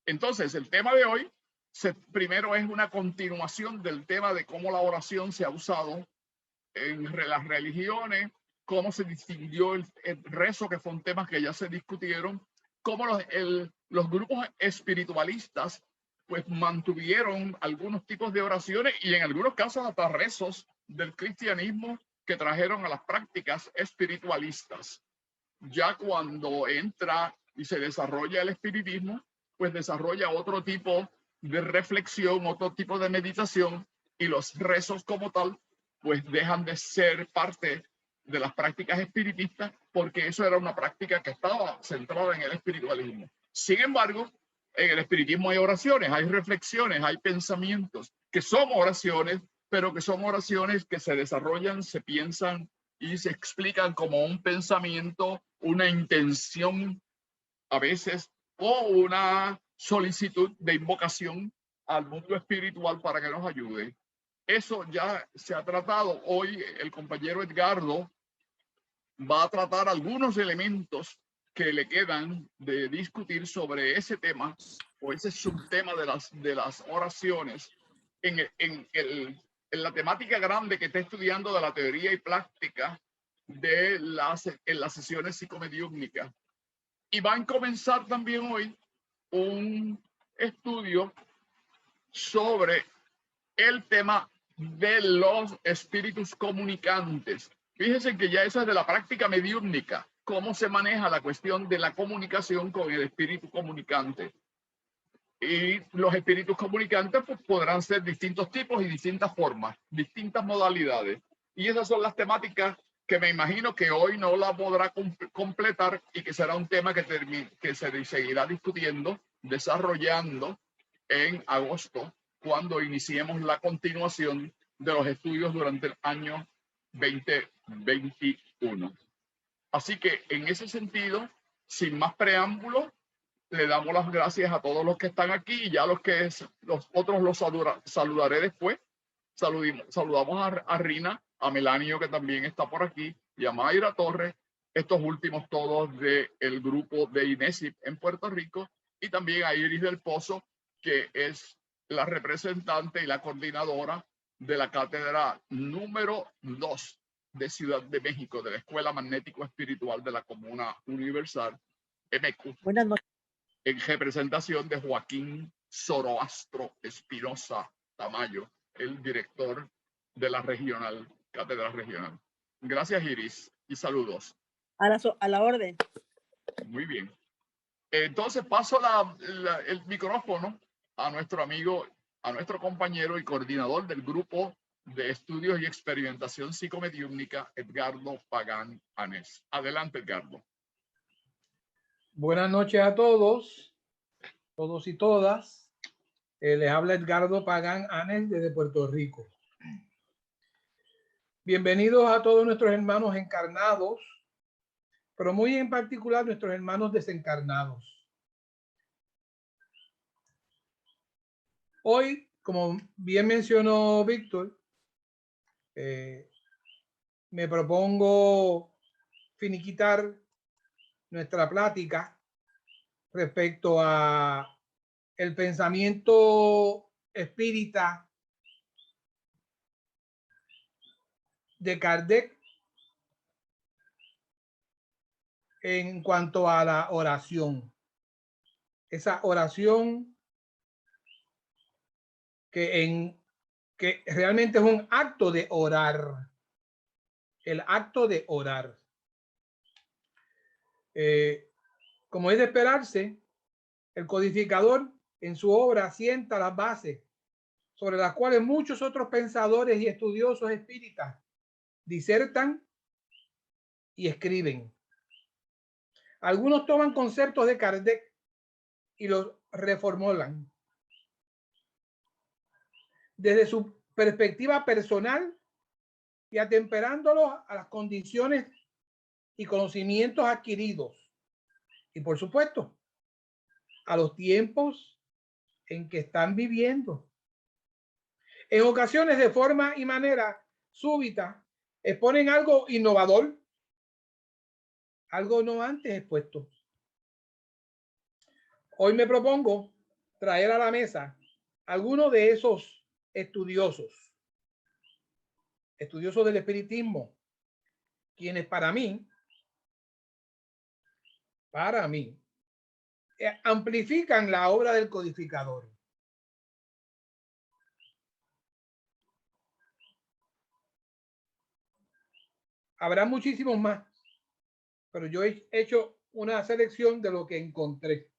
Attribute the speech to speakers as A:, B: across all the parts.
A: Entonces, el tema de hoy primero es una continuación del tema de cómo la oración se ha usado en las religiones, cómo se distinguió el rezo, que son temas que ya se discutieron, cómo los grupos espiritualistas pues mantuvieron algunos tipos de oraciones y en algunos casos hasta rezos del cristianismo que trajeron a las prácticas espiritualistas. Ya cuando entra y se desarrolla el espiritismo, pues desarrolla otro tipo de reflexión, otro tipo de meditación, y los rezos como tal pues dejan de ser parte de las prácticas espiritistas, porque eso era una práctica que estaba centrada en el espiritualismo. Sin embargo, en el espiritismo hay oraciones, hay reflexiones, hay pensamientos que son oraciones, pero que son oraciones que se desarrollan, se piensan y se explican como un pensamiento, una intención a veces, o una solicitud de invocación al mundo espiritual para que nos ayude. Eso ya se ha tratado. Hoy el compañero Edgardo va a tratar algunos elementos que le quedan de discutir sobre ese tema o ese subtema de las oraciones en la temática grande que está estudiando de la teoría y práctica en las sesiones psicomediúmnicas. Y va a comenzar también hoy un estudio sobre el tema de los espíritus comunicantes. Fíjense que ya eso es de la práctica mediúmnica, cómo se maneja la cuestión de la comunicación con el espíritu comunicante. Y los espíritus comunicantes pues, podrán ser distintos tipos y distintas formas, distintas modalidades. Y esas son las temáticas que me imagino que hoy no la podrá completar y que será un tema que se seguirá discutiendo, desarrollando en agosto, cuando iniciemos la continuación de los estudios durante el año 2021. Así que en ese sentido, sin más preámbulos, le damos las gracias a todos los que están aquí y ya los otros los saludaré después. Saludamos a Rina, a Melanio, que también está por aquí, y a Mayra Torres, estos últimos todos del grupo de INESIP en Puerto Rico, y también a Iris del Pozo, que es la representante y la coordinadora de la cátedra número 2 de Ciudad de México, de la Escuela Magnético Espiritual de la Comuna Universal, MQ.
B: Buenas noches.
A: En representación de Joaquín Zoroastro Espinosa Tamayo, el director de la regional, cátedra regional. Gracias, Iris, y saludos.
B: A la orden.
A: Muy bien. Entonces paso el micrófono a nuestro amigo, a nuestro compañero y coordinador del grupo de estudios y experimentación psicomediúmnica, Edgardo Pagán Anés. Adelante, Edgardo.
C: Buenas noches a todos y todas. Les habla Edgardo Pagán Anés desde Puerto Rico. Bienvenidos a todos nuestros hermanos encarnados, pero muy en particular nuestros hermanos desencarnados. Hoy, como bien mencionó Víctor, me propongo finiquitar nuestra plática respecto a el pensamiento espírita de Kardec en cuanto a la oración. Esa oración que realmente es un acto de orar. El acto de orar. Como es de esperarse, el codificador en su obra sienta las bases sobre las cuales muchos otros pensadores y estudiosos espíritas disertan y escriben. Algunos toman conceptos de Kardec y los reformulan desde su perspectiva personal y atemperándolos a las condiciones y conocimientos adquiridos. Y por supuesto, a los tiempos en que están viviendo. En ocasiones, de forma y manera súbita, exponen algo innovador, algo no antes expuesto. Hoy me propongo traer a la mesa algunos de esos estudiosos del espiritismo, quienes para mí, amplifican la obra del codificador. Habrá muchísimos más, pero yo he hecho una selección de lo que encontré.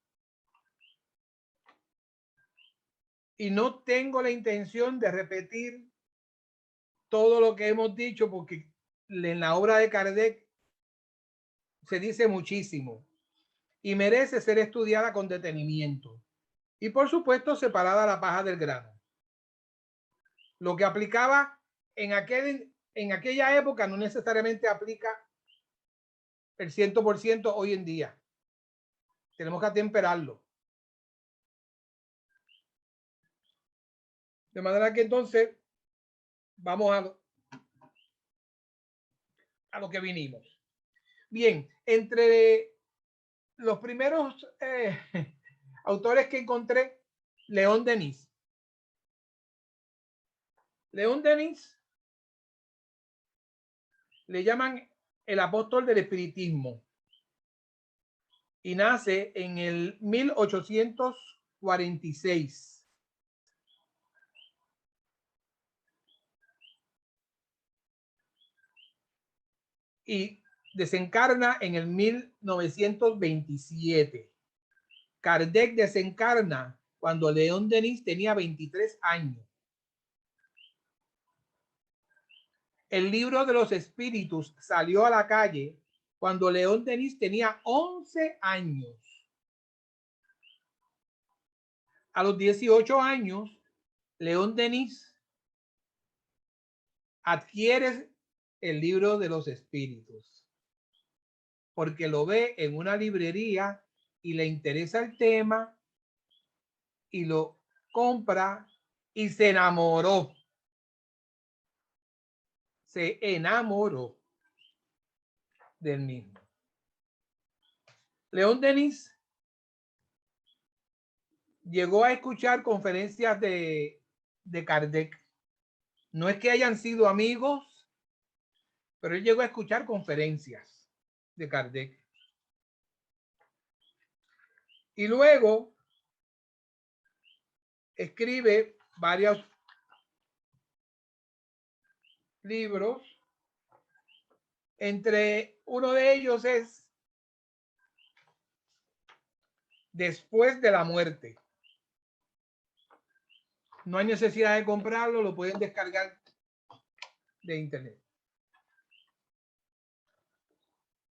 C: Y no tengo la intención de repetir todo lo que hemos dicho, porque en la obra de Kardec se dice muchísimo y merece ser estudiada con detenimiento. Y por supuesto, separada la paja del grano. Lo que aplicaba en aquella época no necesariamente aplica el 100% hoy en día. Tenemos que atemperarlo. De manera que entonces vamos a lo que vinimos. Bien, entre los primeros autores que encontré, León Denis. León Denis le llaman el apóstol del espiritismo y nace en el 1846. Y desencarna en el 1927. Kardec desencarna cuando León Denis tenía 23 años. El libro de los espíritus salió a la calle cuando León Denis tenía 11 años. A los 18 años, León Denis adquiere el libro de los espíritus porque lo ve en una librería y le interesa el tema y lo compra y se enamoró. Se enamoró del mismo. León Denis llegó a escuchar conferencias de Kardec. No es que hayan sido amigos, pero él llegó a escuchar conferencias de Kardec. Y luego escribe varios libros. Entre uno de ellos es Después de la muerte. No hay necesidad de comprarlo, lo pueden descargar de internet.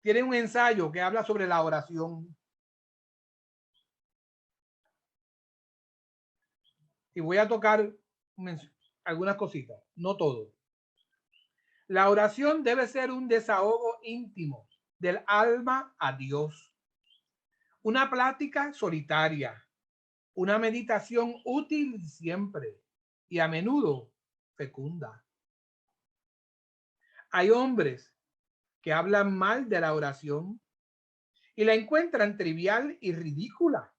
C: Tiene un ensayo que habla sobre la oración. Y voy a tocar algunas cositas, no todo. La oración debe ser un desahogo íntimo del alma a Dios. Una plática solitaria, una meditación útil siempre y a menudo fecunda. Hay hombres que hablan mal de la oración y la encuentran trivial y ridícula.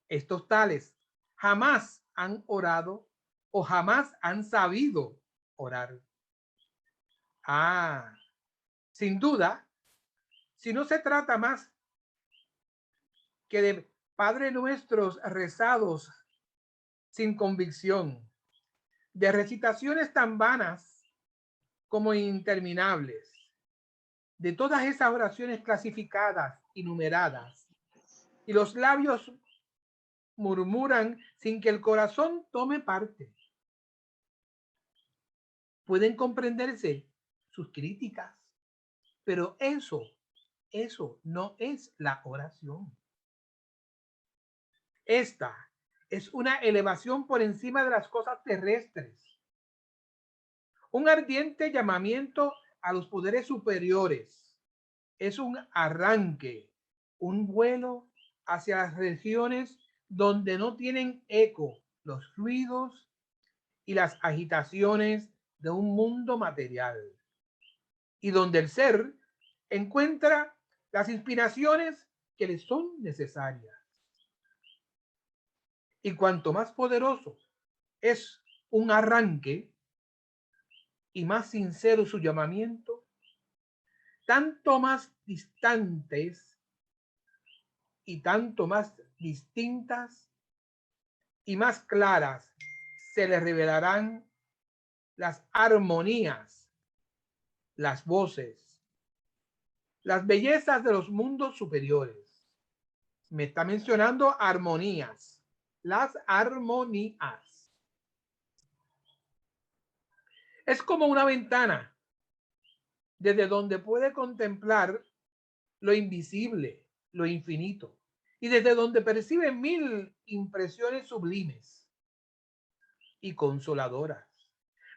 C: Estos tales jamás han orado o jamás han sabido orar. Sin duda, si no se trata más que de Padre Nuestros rezados sin convicción, de recitaciones tan vanas como interminables, de todas esas oraciones clasificadas y numeradas, y los labios murmuran sin que el corazón tome parte. Pueden comprenderse sus críticas, pero eso no es la oración. Esta es una elevación por encima de las cosas terrestres, un ardiente llamamiento a los poderes superiores. Es un arranque, un vuelo hacia las regiones donde no tienen eco los ruidos y las agitaciones de un mundo material, y donde el ser encuentra las inspiraciones que le son necesarias. Y cuanto más poderoso es un arranque y más sincero su llamamiento, tanto más distantes y tanto más distintas y más claras se le revelarán las armonías, las voces, las bellezas de los mundos superiores. Me está mencionando armonías, las armonías. Es como una ventana desde donde puede contemplar lo invisible, lo infinito, y desde donde percibe mil impresiones sublimes y consoladoras,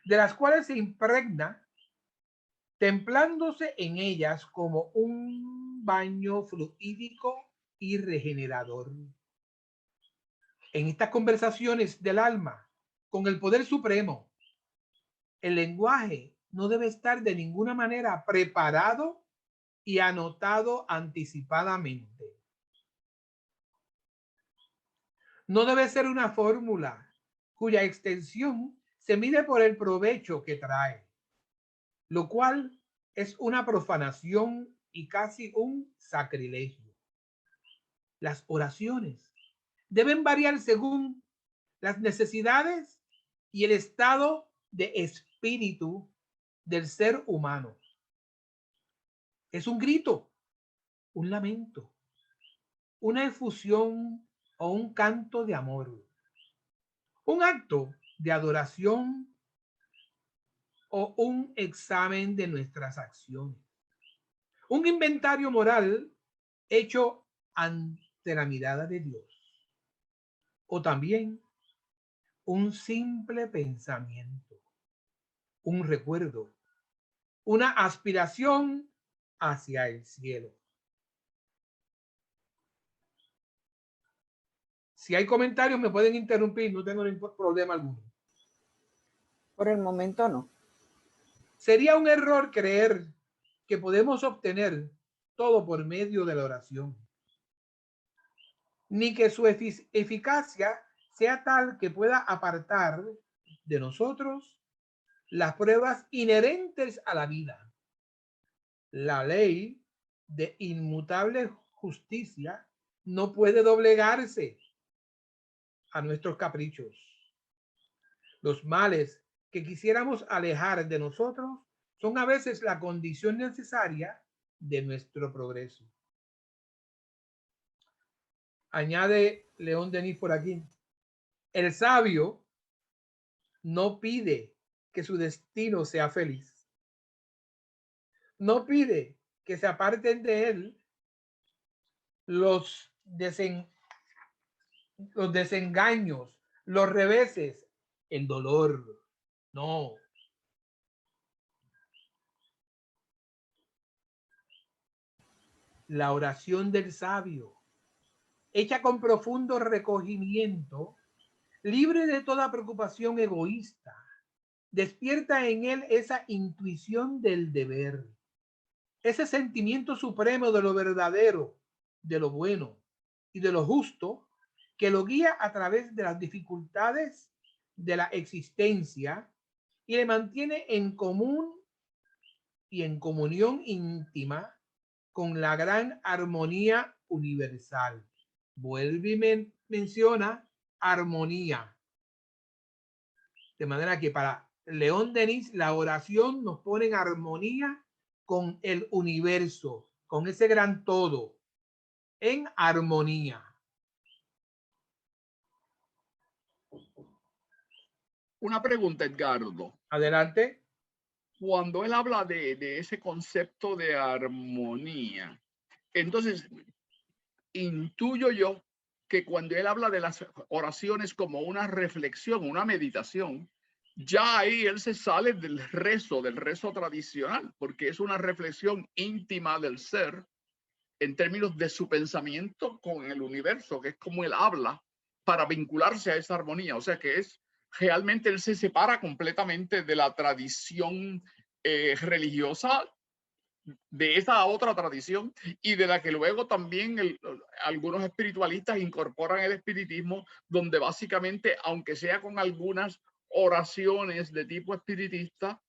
C: de las cuales se impregna, templándose en ellas como un baño fluídico y regenerador. En estas conversaciones del alma con el poder supremo, el lenguaje no debe estar de ninguna manera preparado y anotado anticipadamente. No debe ser una fórmula cuya extensión se mide por el provecho que trae, lo cual es una profanación y casi un sacrilegio. Las oraciones deben variar según las necesidades y el estado de espíritu del ser humano. Es un grito, un lamento, una efusión o un canto de amor, un acto de adoración o un examen de nuestras acciones, un inventario moral hecho ante la mirada de Dios, o también un simple pensamiento, un recuerdo, una aspiración hacia el cielo. Si hay comentarios me pueden interrumpir, no tengo ningún problema alguno.
B: Por el momento no.
C: Sería un error creer que podemos obtener todo por medio de la oración, ni que su eficacia sea tal que pueda apartar de nosotros las pruebas inherentes a la vida. La ley de inmutable justicia no puede doblegarse a nuestros caprichos. Los males que quisiéramos alejar de nosotros son a veces la condición necesaria de nuestro progreso. Añade León Denis por aquí. El sabio no pide que su destino sea feliz. No pide que se aparten de él los desengaños, los reveses, el dolor. No. La oración del sabio, hecha con profundo recogimiento, libre de toda preocupación egoísta, despierta en él esa intuición del deber, ese sentimiento supremo de lo verdadero, de lo bueno y de lo justo, que lo guía a través de las dificultades de la existencia y le mantiene en común y en comunión íntima con la gran armonía universal. Vuelve y menciona armonía. De manera que para León Denis la oración nos pone en armonía con el universo, con ese gran todo, en armonía.
A: Una pregunta, Edgardo.
C: Adelante.
A: Cuando él habla de ese concepto de armonía, entonces intuyo yo que cuando él habla de las oraciones como una reflexión, una meditación, ya ahí él se sale del rezo tradicional, porque es una reflexión íntima del ser en términos de su pensamiento con el universo, que es como él habla para vincularse a esa armonía. O sea que es realmente él se separa completamente de la tradición religiosa de esa otra tradición y de la que luego también algunos espiritualistas incorporan el espiritismo, donde básicamente, aunque sea con algunas oraciones de tipo espiritista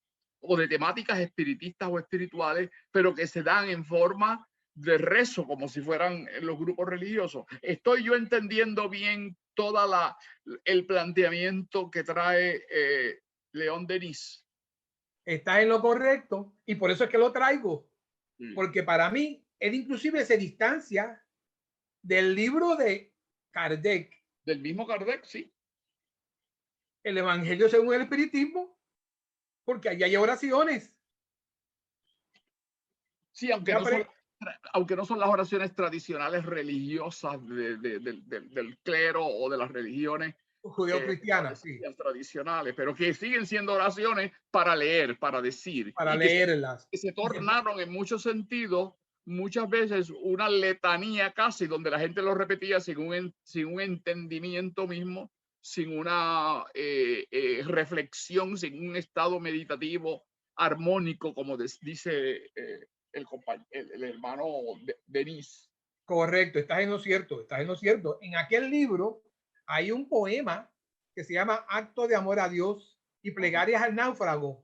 A: o de temáticas espiritistas o espirituales, pero que se dan en forma de rezo, como si fueran los grupos religiosos. ¿Estoy yo entendiendo bien toda el planteamiento que trae León Denis?
C: Estás en lo correcto y por eso es que lo traigo. Porque para mí, él inclusive se distancia del libro de Kardec.
A: Del mismo Kardec, sí.
C: El Evangelio según el Espiritismo, porque allí hay oraciones.
A: Sí, aunque no son las oraciones tradicionales religiosas del clero o de las religiones
C: judeo-cristianas, sí.
A: tradicionales, pero que siguen siendo oraciones para leer, para decir.
C: Para leerlas.
A: Que se tornaron en muchos sentidos, muchas veces, una letanía casi, donde la gente lo repetía sin un entendimiento mismo, sin una reflexión, sin un estado meditativo armónico, como dice el hermano Denis.
C: Correcto, estás en lo cierto, estás en lo cierto. En aquel libro hay un poema que se llama Acto de Amor a Dios y Plegarias al Náufrago.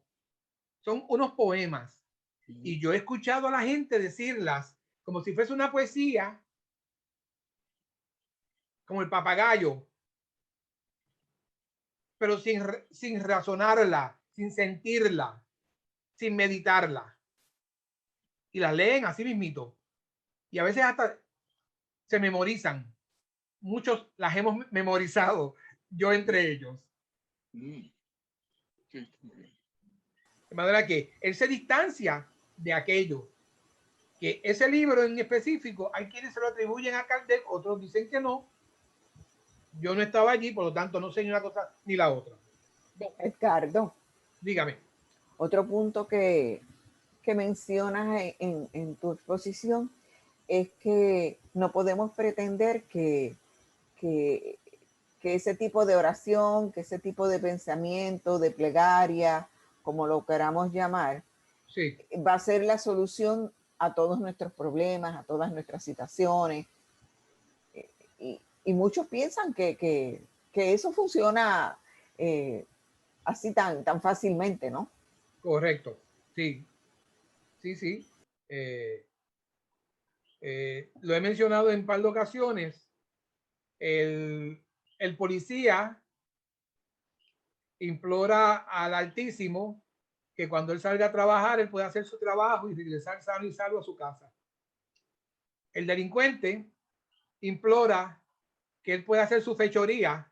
C: Son unos poemas. Y yo he escuchado a la gente decirlas como si fuese una poesía, como el papagayo, pero sin razonarla, sin sentirla, sin meditarla. Y las leen así mismito. Y a veces hasta se memorizan. Muchos las hemos memorizado, yo entre ellos.
A: Sí.
C: De manera que él se distancia de aquello. Que ese libro en específico, hay quienes se lo atribuyen a Kardec, otros dicen que no. Yo no estaba allí, por lo tanto no sé ni una cosa ni la otra.
B: Edgardo,
C: dígame.
B: Otro punto que mencionas en tu exposición es que no podemos pretender que ese tipo de oración, que ese tipo de pensamiento, de plegaria, como lo queramos llamar,
C: sí,
B: va a ser la solución a todos nuestros problemas, a todas nuestras situaciones. Y muchos piensan que eso funciona así tan fácilmente, ¿no?
C: Correcto, sí, sí. Lo he mencionado en un par de ocasiones. El policía implora al Altísimo que cuando él salga a trabajar, él pueda hacer su trabajo y regresar sano y salvo a su casa. El delincuente implora que él pueda hacer su fechoría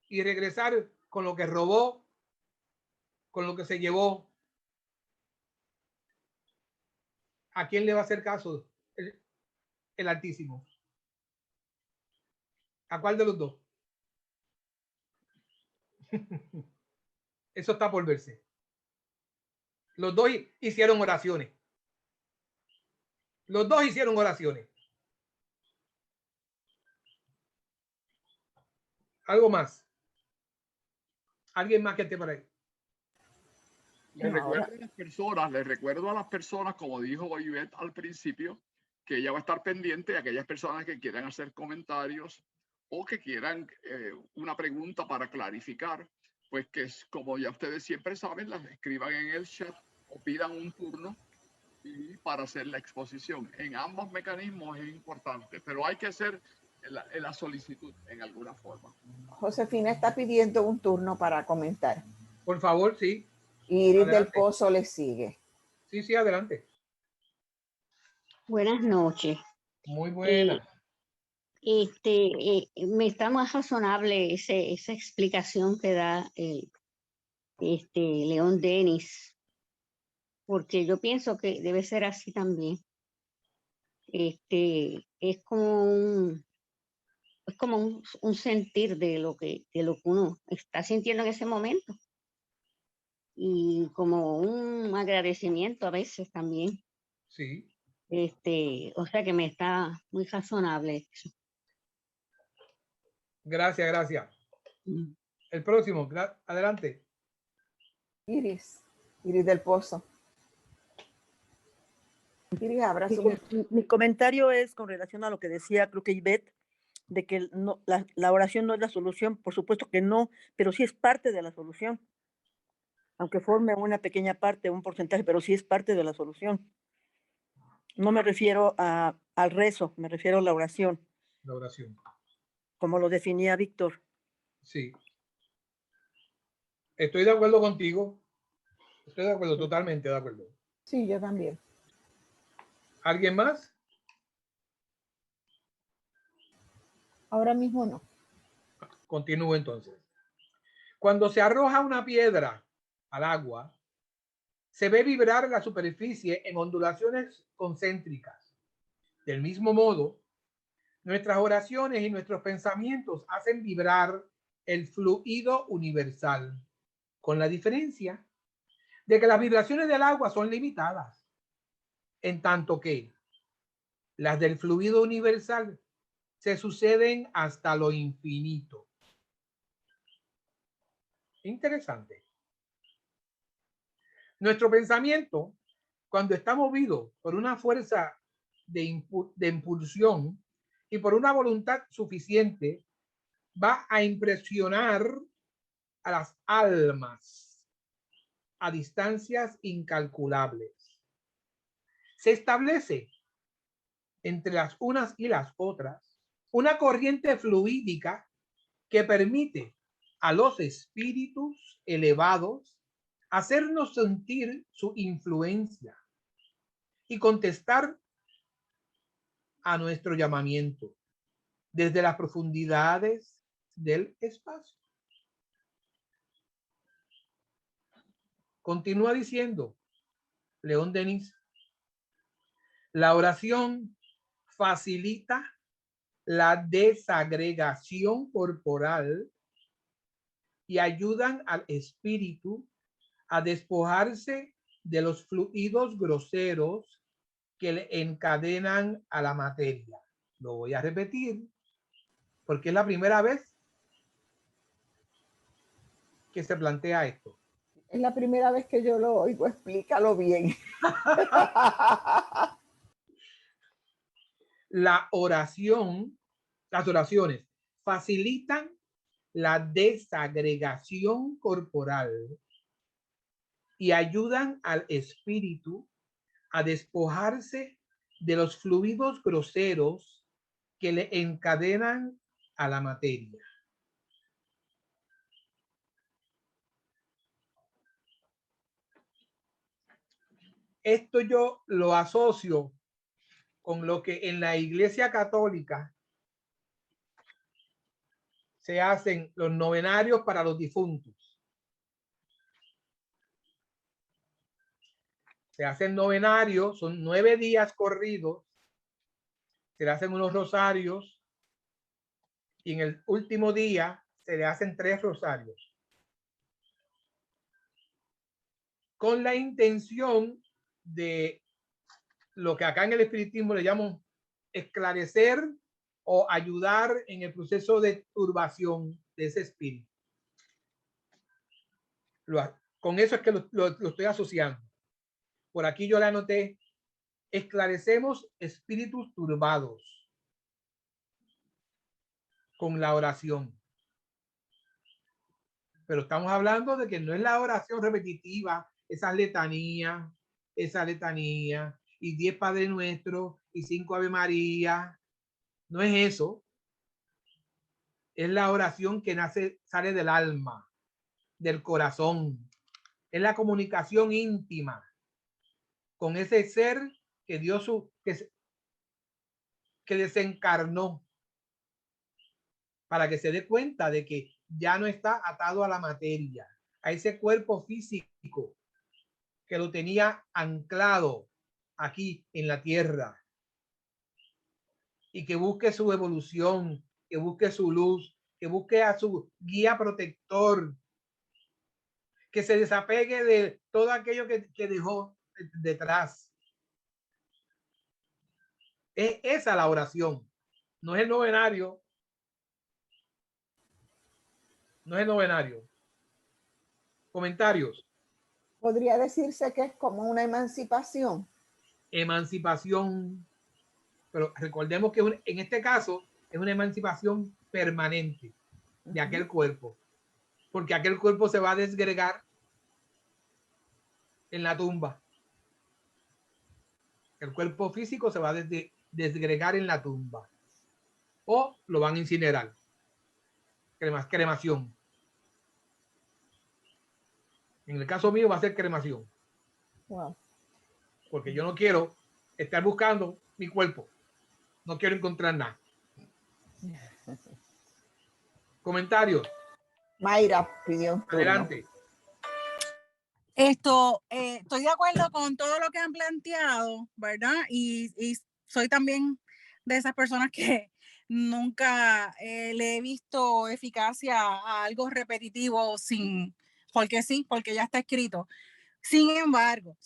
C: y regresar con lo que robó, con lo que se llevó. ¿A quién le va a hacer caso el Altísimo? ¿A cuál de los dos? Eso está por verse. Los dos hicieron oraciones. Los dos hicieron oraciones. Algo más. ¿Alguien más que esté por ahí?
A: Les recuerdo a las personas, como dijo Ivette al principio, que ella va a estar pendiente de aquellas personas que quieran hacer comentarios o que quieran una pregunta para clarificar, pues que como ya ustedes siempre saben, las escriban en el chat o pidan un turno y para hacer la exposición. En ambos mecanismos es importante, pero hay que hacer la solicitud en alguna forma.
B: Josefina está pidiendo un turno para comentar.
C: Por favor, sí.
B: Iris del Pozo le sigue.
C: Sí, adelante.
D: Buenas noches.
C: Muy buenas.
D: Me está más razonable esa explicación que da León Denis, porque yo pienso que debe ser así también. Es como un sentir de lo que uno está sintiendo en ese momento y como un agradecimiento a veces también.
C: Sí.
D: O sea que me está muy razonable eso.
C: Gracias. El próximo, adelante.
B: Iris del Pozo. Iris, abra su...
E: Mi comentario es con relación a lo que decía, creo que Ivette, de que no, la oración no es la solución. Por supuesto que no, pero sí es parte de la solución. Aunque forme una pequeña parte, un porcentaje, pero sí es parte de la solución. No me refiero al rezo, me refiero a la oración.
C: La oración.
E: Como lo definía Víctor.
C: Sí. Estoy de acuerdo contigo. Estoy de acuerdo, totalmente de acuerdo.
B: Sí, yo también.
C: ¿Alguien más?
B: Ahora mismo no.
C: Continúo entonces. Cuando se arroja una piedra al agua, se ve vibrar la superficie en ondulaciones concéntricas. Del mismo modo, nuestras oraciones y nuestros pensamientos hacen vibrar el fluido universal, con la diferencia de que las vibraciones del agua son limitadas, en tanto que las del fluido universal se suceden hasta lo infinito. Interesante. Nuestro pensamiento, cuando está movido por una fuerza de impulsión y por una voluntad suficiente, va a impresionar a las almas a distancias incalculables. Se establece entre las unas y las otras una corriente fluídica que permite a los espíritus elevados hacernos sentir su influencia y contestar a nuestro llamamiento desde las profundidades del espacio. Continúa diciendo León Denis, la oración facilita la desagregación corporal y ayudan al espíritu a despojarse de los fluidos groseros que le encadenan a la materia. Lo voy a repetir porque es la primera vez que se plantea esto.
B: Es la primera vez que yo lo oigo, explícalo bien.
C: La oración, las oraciones facilitan la desagregación corporal y ayudan al espíritu a despojarse de los fluidos groseros que le encadenan a la materia. Esto yo lo asocio con lo que en la Iglesia Católica se hacen los novenarios para los difuntos. Se hacen novenarios, son 9 días corridos, se le hacen unos rosarios y en el último día se le hacen 3 rosarios. Con la intención de lo que acá en el espiritismo le llamo esclarecer o ayudar en el proceso de turbación de ese espíritu. Con eso es que lo estoy asociando. Por aquí yo le anoté, esclarecemos espíritus turbados con la oración. Pero estamos hablando de que no es la oración repetitiva, esa letanía, y 10 Padre Nuestro y 5 Ave María. No es eso. Es la oración que sale del alma, del corazón. Es la comunicación íntima con ese ser que dio que desencarnó para que se dé cuenta de que ya no está atado a la materia, a ese cuerpo físico que lo tenía anclado aquí en la tierra, y que busque su evolución, que busque su luz, que busque a su guía protector, que se desapegue de todo aquello que dejó detrás. Es esa la oración, no es el novenario. No es el novenario. Comentarios.
B: Podría decirse que es como una emancipación.
C: emancipación, pero recordemos que en este caso es una emancipación permanente de aquel cuerpo, porque aquel cuerpo se va a desgregar en la tumba. El cuerpo físico se va a desgregar en la tumba o lo van a incinerar. Cremación. En el caso mío va a ser cremación.
B: Wow.
C: Porque yo no quiero estar buscando mi cuerpo. No quiero encontrar nada. Comentarios.
B: Mayra pidió turno.
C: Adelante.
F: Estoy de acuerdo con todo lo que han planteado, ¿verdad? Y soy también de esas personas que nunca le he visto eficacia a algo repetitivo porque sí, porque ya está escrito. Sin embargo,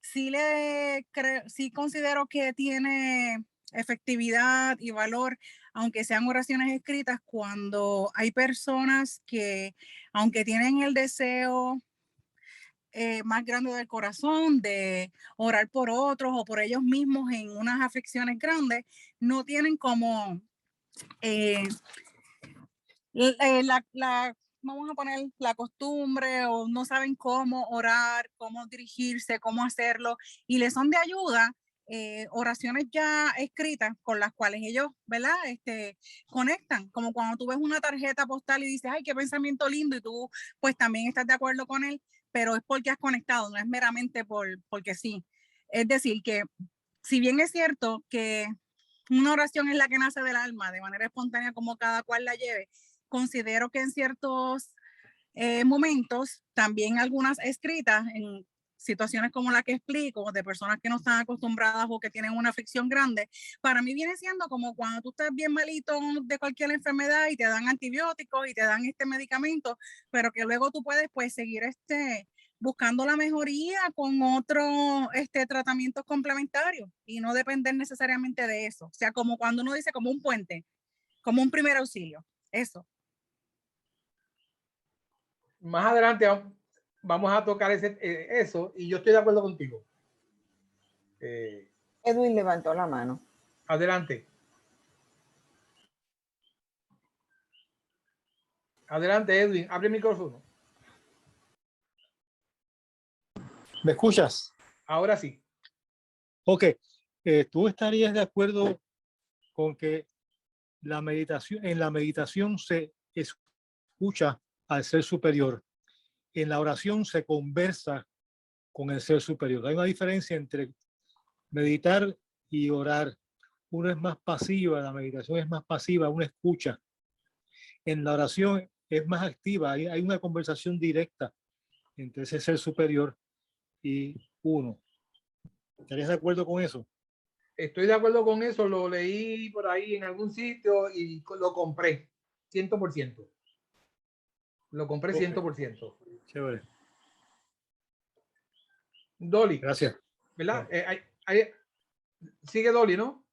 F: sí considero que tiene efectividad y valor, aunque sean oraciones escritas, cuando hay personas que, aunque tienen el deseo más grande del corazón de orar por otros o por ellos mismos en unas aflicciones grandes, no tienen como vamos a poner la costumbre o no saben cómo orar, cómo dirigirse, cómo hacerlo y les son de ayuda oraciones ya escritas con las cuales ellos, ¿verdad? Conectan, como cuando tú ves una tarjeta postal y dices, ay, qué pensamiento lindo y tú pues también estás de acuerdo con él, pero es porque has conectado, no es meramente porque sí. Es decir, que si bien es cierto que una oración es la que nace del alma de manera espontánea como cada cual la lleve, considero que en ciertos momentos, también algunas escritas en situaciones como la que explico, de personas que no están acostumbradas o que tienen una aflicción grande, para mí viene siendo como cuando tú estás bien malito de cualquier enfermedad y te dan antibióticos y te dan este medicamento, pero que luego tú puedes pues seguir buscando la mejoría con otros tratamientos complementarios y no depender necesariamente de eso. O sea, como cuando uno dice como un puente, como un primer auxilio, eso.
C: Más adelante vamos a tocar eso y yo estoy de acuerdo contigo.
B: Edwin levantó la mano.
C: Adelante. Adelante, Edwin. Abre el micrófono.
G: ¿Me escuchas?
C: Ahora sí.
G: Ok. ¿Tú estarías de acuerdo con que en la meditación se escucha al ser superior? En la oración se conversa con el ser superior. Hay una diferencia entre meditar y orar. Uno es más pasiva, la meditación es más pasiva, uno escucha. En la oración es más activa, hay una conversación directa entre ese ser superior y uno. ¿Estarías de acuerdo con eso?
C: Estoy de acuerdo con eso, lo leí por ahí en algún sitio y lo compré 100%. Lo compré 100%.
G: Chévere.
C: Dolly.
G: Gracias.
C: ¿Verdad? Sigue Dolly, ¿no?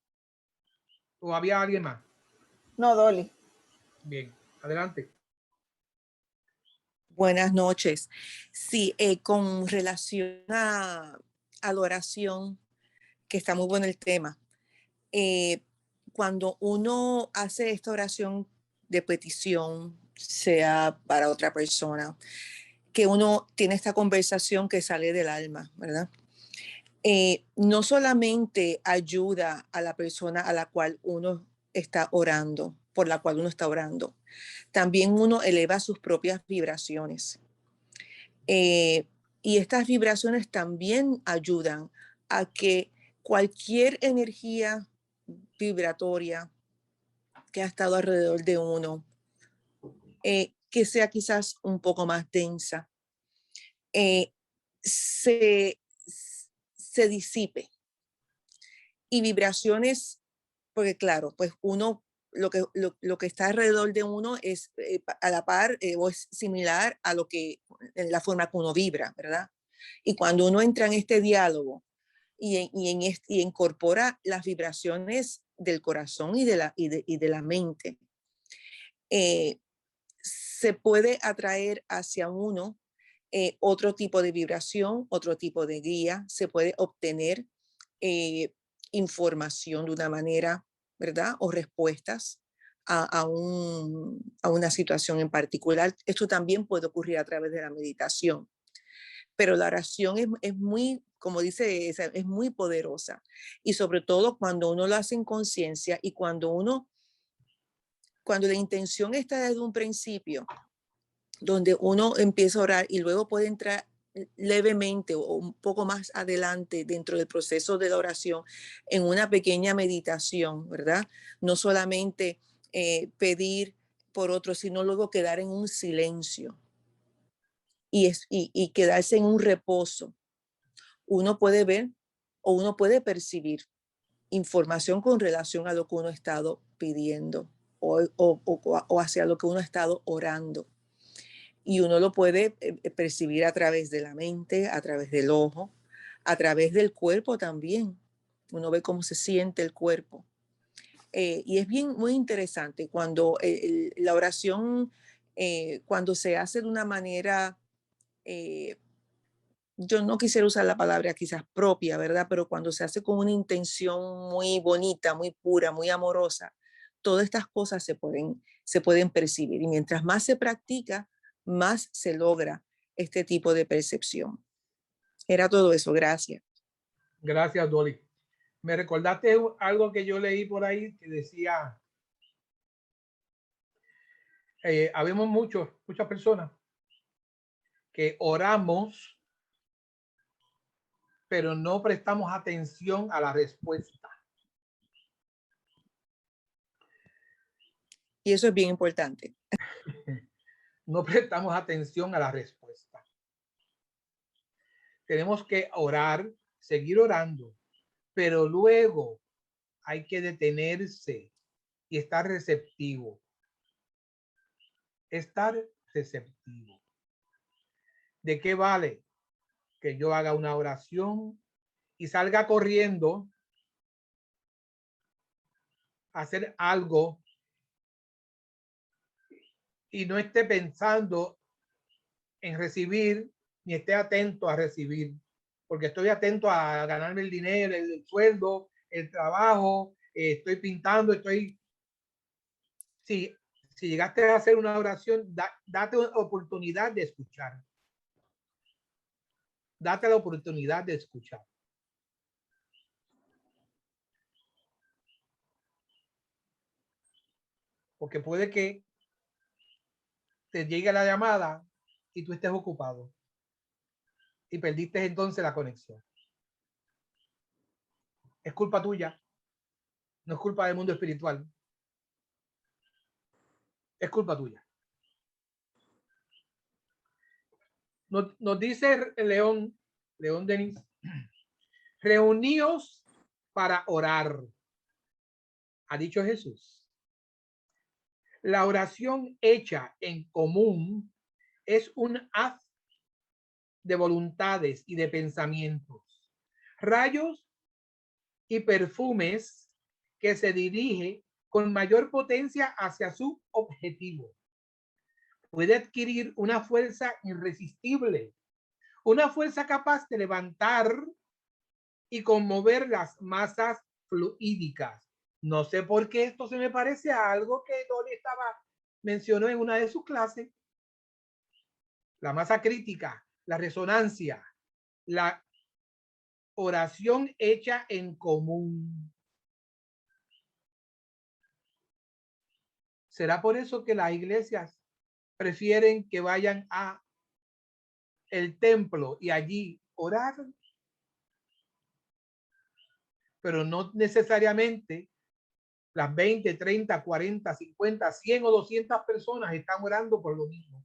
C: ¿O había alguien más?
B: No, Dolly.
C: Bien, adelante.
H: Buenas noches. Sí, con relación a la oración, que está muy bueno el tema. Cuando uno hace esta oración de petición, sea para otra persona, que uno tiene esta conversación que sale del alma, ¿verdad? No solamente ayuda a la persona a la cual uno está orando, por la cual uno está orando, también uno eleva sus propias vibraciones. Y estas vibraciones también ayudan a que cualquier energía vibratoria que ha estado alrededor de uno, que sea quizás un poco más densa, se disipe. Y vibraciones, porque claro, pues uno, lo que está alrededor de uno es a la par o es similar a en la forma que uno vibra, ¿verdad? Y cuando uno entra en este diálogo y incorpora las vibraciones del corazón y de la mente, se puede atraer hacia uno otro tipo de vibración, otro tipo de guía, se puede obtener información de una manera, ¿verdad? O respuestas a una situación en particular. Esto también puede ocurrir a través de la meditación. Pero la oración es muy, como dice, es muy poderosa. Y sobre todo cuando uno lo hace en conciencia y cuando la intención está desde un principio, donde uno empieza a orar y luego puede entrar levemente o un poco más adelante dentro del proceso de la oración en una pequeña meditación, ¿verdad? No solamente pedir por otro, sino luego quedar en un silencio y quedarse en un reposo. Uno puede ver o uno puede percibir información con relación a lo que uno ha estado pidiendo o hacia lo que uno ha estado orando. Y uno lo puede percibir a través de la mente, a través del ojo, a través del cuerpo también. Uno ve cómo se siente el cuerpo. Y es muy interesante cuando la oración, cuando se hace de una manera, yo no quisiera usar la palabra quizás propia, ¿verdad? Pero cuando se hace con una intención muy bonita, muy pura, muy amorosa, todas estas cosas se pueden percibir. Y mientras más se practica, más se logra este tipo de percepción. Era todo eso. Gracias.
C: Gracias, Dolly. Me recordaste algo que yo leí por ahí que decía, habemos muchas personas que oramos, pero no prestamos atención a la respuesta.
H: Y eso es bien importante.
C: No prestamos atención a la respuesta. Tenemos que orar, seguir orando, pero luego hay que detenerse y estar receptivo. Estar receptivo. ¿De qué vale que yo haga una oración y salga corriendo a hacer algo y no esté pensando en recibir ni esté atento a recibir? Porque estoy atento a ganarme el dinero, el sueldo, el trabajo, estoy pintando, Si llegaste a hacer una oración, date oportunidad de escuchar. Date la oportunidad de escuchar. Porque puede que te llegue la llamada y tú estés ocupado y perdiste entonces la conexión. Es culpa tuya, no es culpa del mundo espiritual. Es culpa tuya. Nos dice León Denis, reuníos para orar, ha dicho Jesús. La oración hecha en común es un haz de voluntades y de pensamientos, rayos y perfumes que se dirige con mayor potencia hacia su objetivo. Puede adquirir una fuerza irresistible, una fuerza capaz de levantar y conmover las masas fluídicas. No sé por qué esto se me parece a algo que Dolly mencionó en una de sus clases. La masa crítica, la resonancia, la oración hecha en común. ¿Será por eso que las iglesias prefieren que vayan a el templo y allí orar? Pero no necesariamente las 20, 30, 40, 50, 100 o 200 personas están orando por lo mismo.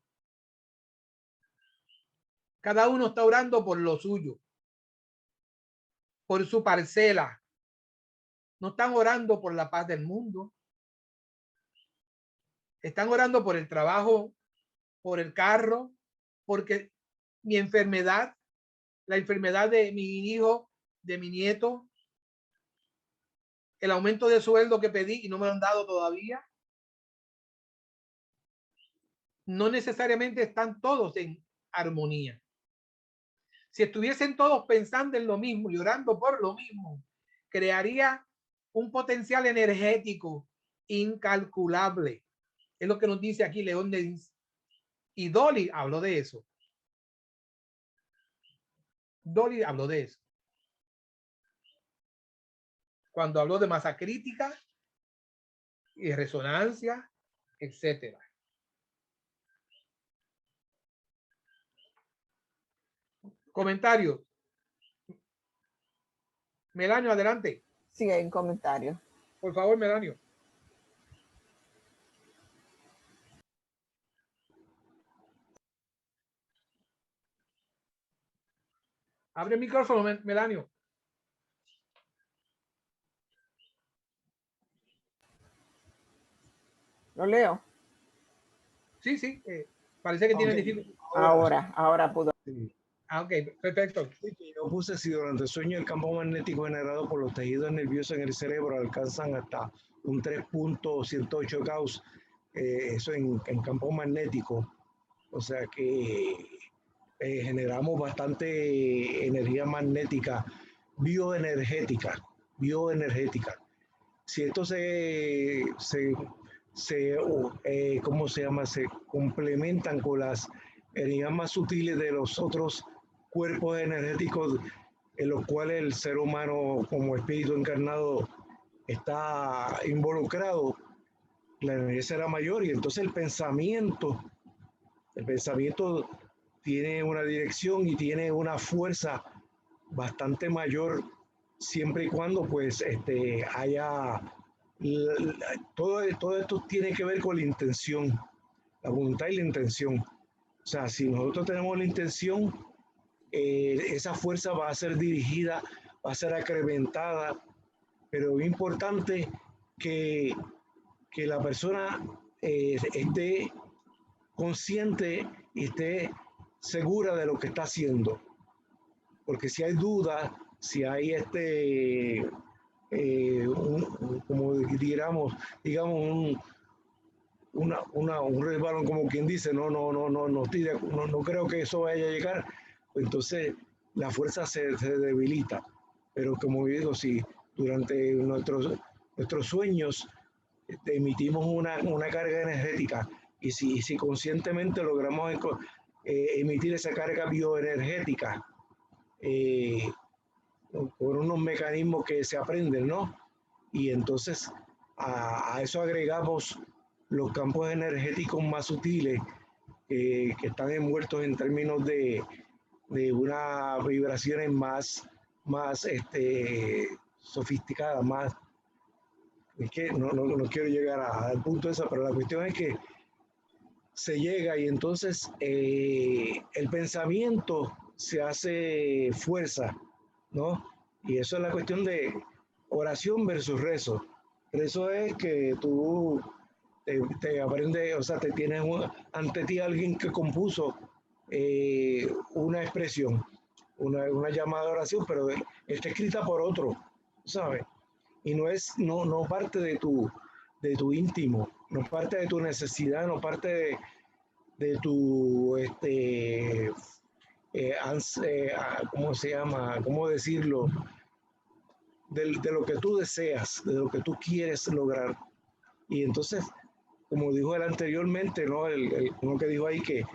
C: Cada uno está orando por lo suyo, por su parcela. No están orando por la paz del mundo. Están orando por el trabajo, por el carro, porque mi enfermedad, la enfermedad de mi hijo, de mi nieto, el aumento de sueldo que pedí y no me lo han dado todavía. No necesariamente están todos en armonía. Si estuviesen todos pensando en lo mismo y orando por lo mismo, crearía un potencial energético incalculable. Es lo que nos dice aquí León Denis. Y Dolly habló de eso. Dolly habló de eso. Cuando habló de masa crítica y resonancia, etcétera. Comentarios. Melanio, adelante.
B: Sí, hay un comentario.
C: Por favor, Melanio. Abre el micrófono, Melanio.
B: ¿Lo leo?
C: Sí, sí. Parece que tiene dificultad.
B: Ahora pudo.
I: Sí.
C: Ah, ok, perfecto.
I: Yo puse si durante el sueño el campo magnético generado por los tejidos nerviosos en el cerebro alcanzan hasta un 3.108 Gauss, eso en campo magnético. O sea que generamos bastante energía magnética, bioenergética. Si esto ¿cómo se llama? Se complementan con las energías más sutiles de los otros cuerpos energéticos en los cuales el ser humano como espíritu encarnado está involucrado, la energía será mayor y entonces el pensamiento tiene una dirección y tiene una fuerza bastante mayor siempre y cuando pues haya todo esto tiene que ver con la intención, la voluntad y la intención. O sea, si nosotros tenemos la intención, esa fuerza va a ser dirigida, va a ser acrementada, pero es importante que la persona esté consciente y esté segura de lo que está haciendo. Porque si hay duda, si hay como digamos un resbalón, como quien dice, no creo que eso vaya a llegar, entonces la fuerza se debilita. Pero como digo, si durante nuestros sueños emitimos una carga energética y si conscientemente logramos emitir esa carga bioenergética por unos mecanismos que se aprenden, ¿no? Y entonces a eso agregamos los campos energéticos más sutiles que están envueltos en términos de unas vibraciones más sofisticadas, más. Es que no quiero llegar al punto de eso, pero la cuestión es que se llega y entonces el pensamiento se hace fuerza, ¿no? Y eso es la cuestión de oración versus rezo. Rezo es que tú te aprendes, o sea, te tienes ante ti alguien que compuso una expresión, una llamada de oración, pero está escrita por otro, ¿sabes? Y no parte de tu íntimo, no parte de tu necesidad, no parte de tu ¿cómo se llama? ¿Cómo decirlo? De lo que tú deseas, de lo que tú quieres lograr. Y entonces, como dijo él anteriormente, ¿no? Uno que dijo ahí que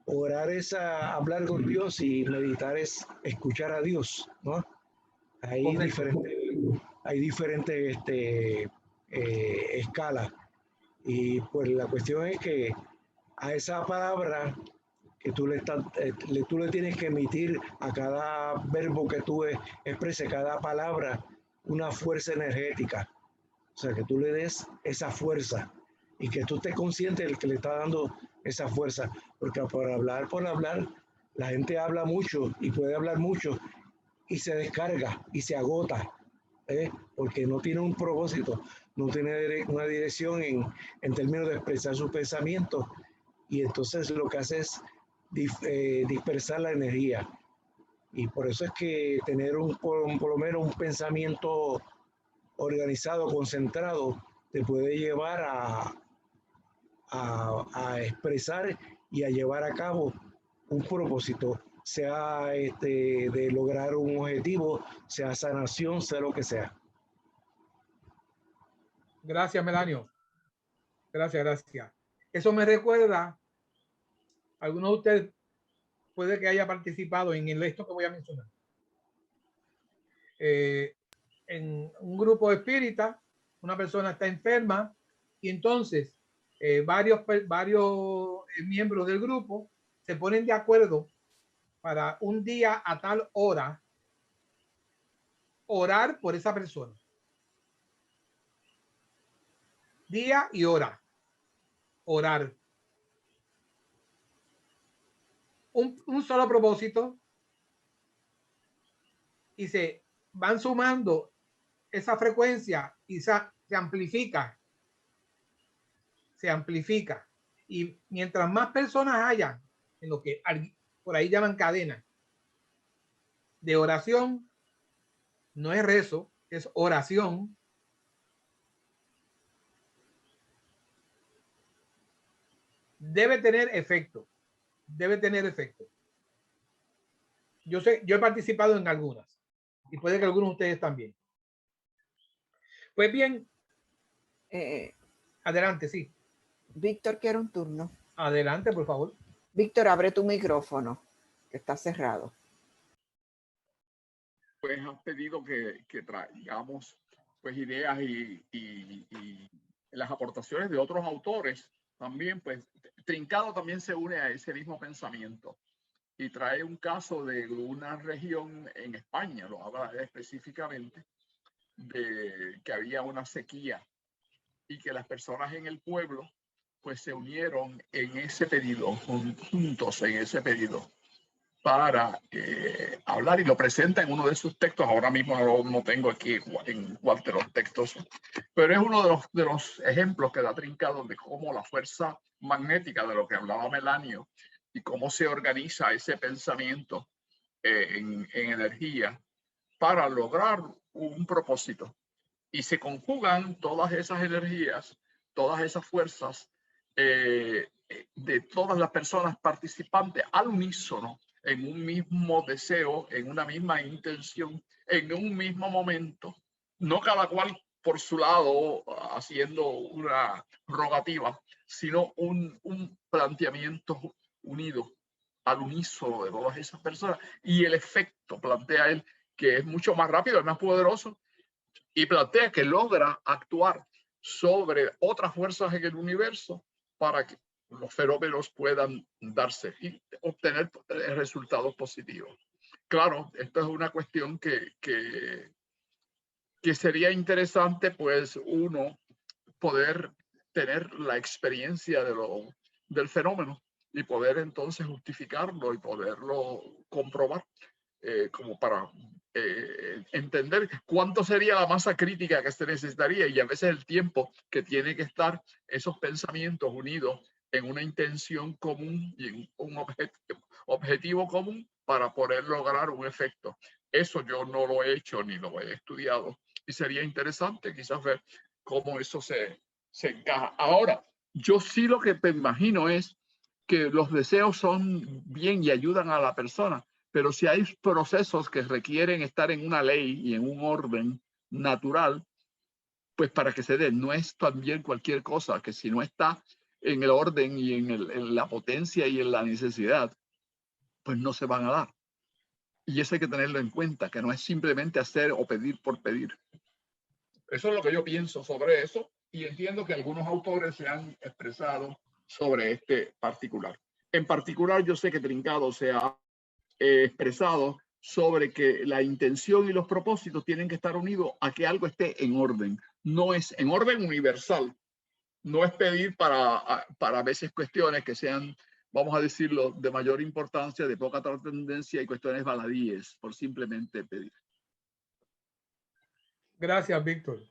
I: orar es hablar con Dios y meditar es escuchar a Dios, ¿no? Hay diferentes escalas. Y pues la cuestión es que a esa palabra que tú le tienes que emitir a cada verbo que tú expreses, cada palabra, una fuerza energética. O sea, que tú le des esa fuerza y que tú estés consciente del que le está dando esa fuerza. Porque por hablar, la gente habla mucho y puede hablar mucho y se descarga y se agota, porque no tiene un propósito, no tiene una dirección en términos de expresar sus pensamientos. Y entonces lo que hace es dispersar la energía. Y por eso es que tener por lo menos un pensamiento organizado, concentrado, te puede llevar a expresar y a llevar a cabo un propósito sea de lograr un objetivo, sea sanación, sea lo que sea.
C: Gracias, Melanio. Gracias, gracias. Eso me recuerda, algunos de ustedes puede que haya participado en esto que voy a mencionar. En un grupo espírita, una persona está enferma y entonces varios miembros del grupo se ponen de acuerdo para un día a tal hora orar por esa persona. Día y hora. Orar. Un solo propósito y se van sumando esa frecuencia y se amplifica. Se amplifica. Y mientras más personas haya en lo que por ahí llaman cadena de oración, no es rezo, es oración. Debe tener efecto. Debe tener efecto. Yo he participado en algunas y puede que algunos de ustedes también. Pues bien, adelante, sí.
B: Víctor quiere un turno.
C: Adelante, por favor.
B: Víctor, abre tu micrófono, que está cerrado.
A: Pues has pedido que traigamos pues ideas y las aportaciones de otros autores también, pues Trincado también se une a ese mismo pensamiento y trae un caso de una región en España, lo habla específicamente, de que había una sequía y que las personas en el pueblo pues se unieron en ese pedido, juntos en ese pedido, para hablar, y lo presenta en uno de sus textos. Ahora mismo no tengo aquí en cuál de los textos, pero es uno de los ejemplos que da Trincado de cómo la fuerza magnética de lo que hablaba Melanio y cómo se organiza ese pensamiento en energía para lograr un propósito. Y se conjugan todas esas energías, todas esas fuerzas de todas las personas participantes al unísono, en un mismo deseo, en una misma intención, en un mismo momento, no cada cual por su lado haciendo una rogativa, sino un planteamiento unido al unísono de todas esas personas. Y el efecto, plantea él, que es mucho más rápido, es más poderoso, y plantea que logra actuar sobre otras fuerzas en el universo para que los fenómenos puedan darse y obtener resultados positivos. Claro, esto es una cuestión que sería interesante, pues, uno poder tener la experiencia del fenómeno y poder entonces justificarlo y poderlo comprobar, como para entender cuánto sería la masa crítica que se necesitaría y a veces el tiempo que tiene que estar esos pensamientos unidos en una intención común y en un objetivo común para poder lograr un efecto. Eso yo no lo he hecho ni lo he estudiado y sería interesante quizás ver cómo eso se encaja. Ahora, yo sí lo que te imagino es que los deseos son bien y ayudan a la persona, pero si hay procesos que requieren estar en una ley y en un orden natural, pues para que se den, no es también cualquier cosa, que si no está en el orden y en la potencia y en la necesidad, pues no se van a dar. Y eso hay que tenerlo en cuenta, que no es simplemente hacer o pedir por pedir. Eso es lo que yo pienso sobre eso y entiendo que algunos autores se han expresado sobre este particular. En particular, yo sé que Trincado se ha expresado sobre que la intención y los propósitos tienen que estar unidos a que algo esté en orden. No es en orden universal. No es pedir para a veces cuestiones que sean, vamos a decirlo, de mayor importancia, de poca trascendencia y cuestiones baladíes, por simplemente pedir.
C: Gracias, Víctor.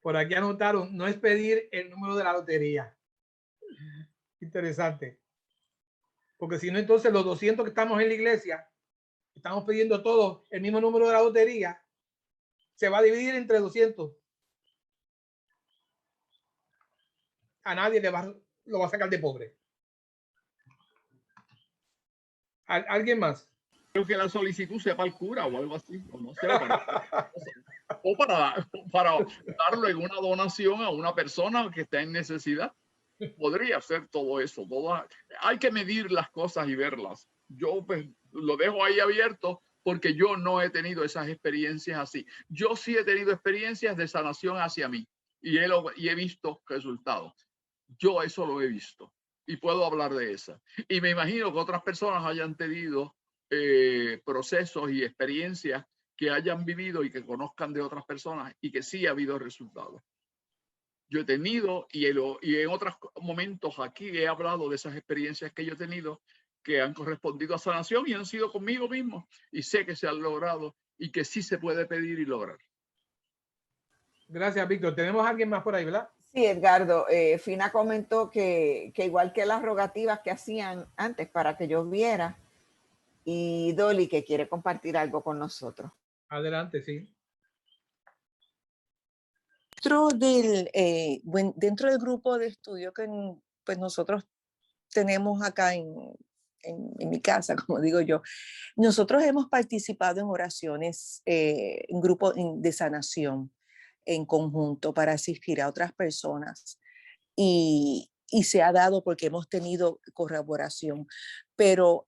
C: Por aquí anotaron, no es pedir el número de la lotería. Interesante. Porque si no, entonces los 200 que estamos en la iglesia, estamos pidiendo todos el mismo número de la lotería, se va a dividir entre 200. A nadie lo va a sacar de pobre. ¿Alguien más?
A: Creo que la solicitud sea para el cura o algo así, o no sé, o para darlo en una donación a una persona que está en necesidad. Podría ser todo eso. Hay que medir las cosas y verlas. Yo pues, lo dejo ahí abierto porque yo no he tenido esas experiencias así. Yo sí he tenido experiencias de sanación hacia mí y he visto resultados. Yo eso lo he visto y puedo hablar de eso. Y me imagino que otras personas hayan tenido procesos y experiencias que hayan vivido y que conozcan de otras personas y que sí ha habido resultados. Yo he tenido y en otros momentos aquí he hablado de esas experiencias que yo he tenido que han correspondido a sanación y han sido conmigo mismo y sé que se han logrado y que sí se puede pedir y lograr.
C: Gracias, Víctor. Tenemos a alguien más por ahí, ¿verdad?
B: Sí, Edgardo, Fina comentó que igual que las rogativas que hacían antes para que yo viera, y Dolly que quiere compartir algo con nosotros.
C: Adelante, sí.
H: Dentro del grupo de estudio que pues nosotros tenemos acá en mi casa, como digo yo, nosotros hemos participado en oraciones, en grupos de sanación en conjunto para asistir a otras personas y se ha dado porque hemos tenido corroboración, pero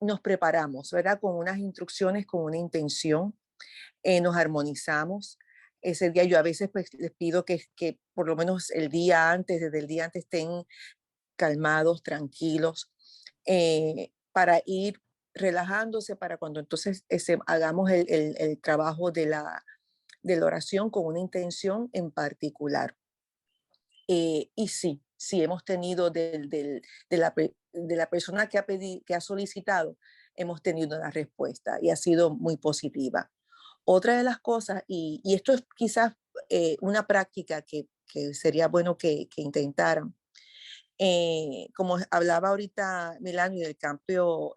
H: nos preparamos, ¿verdad? Con unas instrucciones, con una intención, nos armonizamos. Ese día yo a veces pues les pido que por lo menos desde el día antes estén calmados, tranquilos, para ir relajándose para cuando entonces hagamos el trabajo de la oración con una intención en particular. Y sí hemos tenido de la persona que ha solicitado, hemos tenido una respuesta y ha sido muy positiva. Otra de las cosas, y esto es quizás una práctica que sería bueno que intentaran, como hablaba ahorita Melanie del campo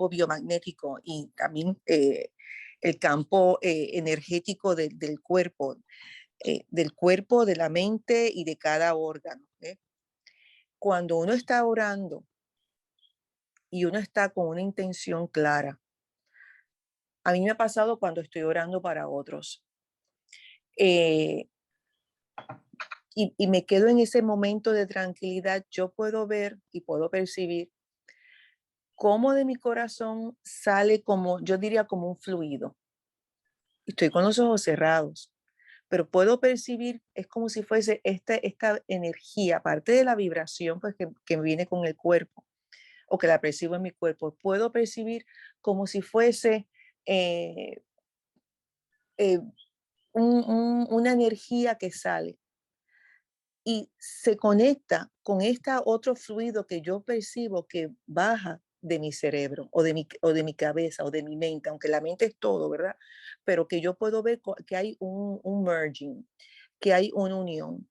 H: biomagnético y también el campo energético del cuerpo, de la mente y de cada órgano. Cuando uno está orando y uno está con una intención clara, a mí me ha pasado cuando estoy orando para otros, y me quedo en ese momento de tranquilidad, yo puedo ver y puedo percibir cómo de mi corazón sale como, yo diría como un fluido. Estoy con los ojos cerrados, pero puedo percibir, es como si fuese esta energía, aparte de la vibración pues, que viene con el cuerpo, o que la percibo en mi cuerpo, puedo percibir como si fuese una energía que sale y se conecta con este otro fluido que yo percibo que baja de mi cerebro o de mi cabeza o de mi mente, aunque la mente es todo, ¿verdad? Pero que yo puedo ver que hay un merging, que hay una unión.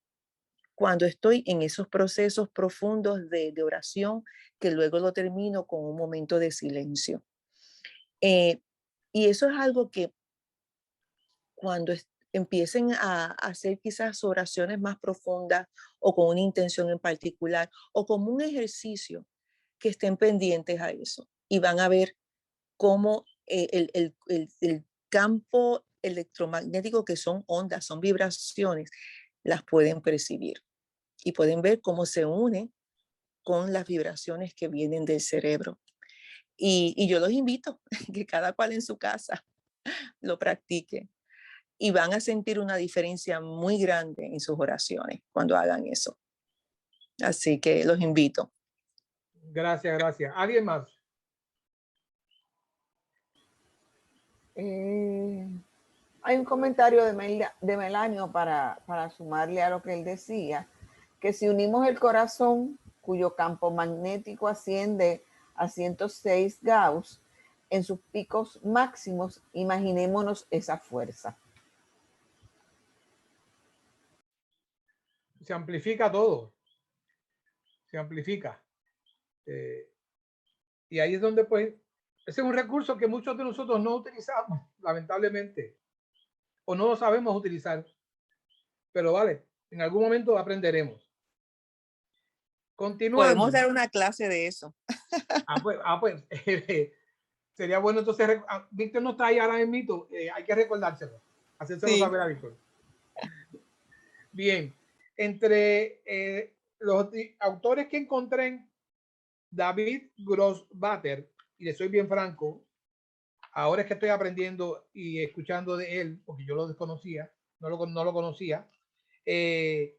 H: Cuando estoy en esos procesos profundos de oración, que luego lo termino con un momento de silencio. Y eso es algo que cuando empiecen a hacer quizás oraciones más profundas o con una intención en particular o como un ejercicio, que estén pendientes a eso y van a ver cómo el campo electromagnético, que son ondas, son vibraciones, las pueden percibir y pueden ver cómo se une con las vibraciones que vienen del cerebro. Y yo los invito que cada cual en su casa lo practique y van a sentir una diferencia muy grande en sus oraciones cuando hagan eso. Así que los invito.
C: Gracias, gracias. ¿Alguien más?
B: Hay un comentario de Melanio para sumarle a lo que él decía, que si unimos el corazón, cuyo campo magnético asciende a 106 Gauss, en sus picos máximos, imaginémonos esa fuerza.
C: Se amplifica todo. Se amplifica. Y ahí es donde, pues, ese es un recurso que muchos de nosotros no utilizamos, lamentablemente, o no lo sabemos utilizar. Pero vale, en algún momento aprenderemos. Continuando.
H: Podemos dar una clase de eso.
C: Pues, Sería bueno entonces, Víctor no está ahí ahora mismo, hay que recordárselo, hacérselo
H: Sí.
C: saber a Víctor. Bien, entre los autores que encontré, David Grossbater, y le soy bien franco, ahora es que estoy aprendiendo y escuchando de él, porque yo lo desconocía, no lo conocía. Él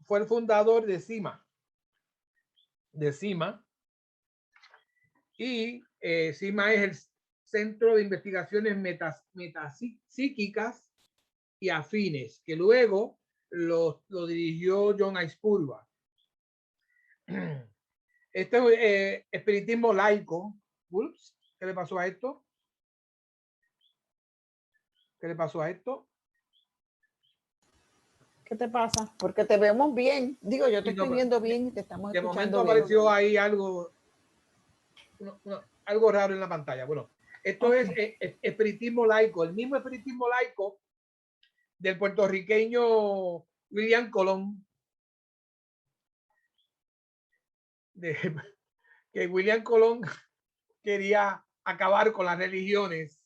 C: fue el fundador de CIMA. Y CIMA es el Centro de Investigaciones Metapsíquicas y Afines, que luego lo dirigió John Aispurua. Este es espiritismo laico. Ups, ¿qué le pasó a esto? ¿Qué le pasó a esto?
B: ¿Qué te pasa? Porque te vemos bien. Digo, yo te
C: Sí, no,
B: estoy viendo bien y te estamos
C: de momento
B: escuchando bien.
C: apareció ahí algo, algo raro en la pantalla. Bueno, esto es espiritismo laico, el mismo espiritismo laico del puertorriqueño William Colón. Que William Colón quería acabar con las religiones.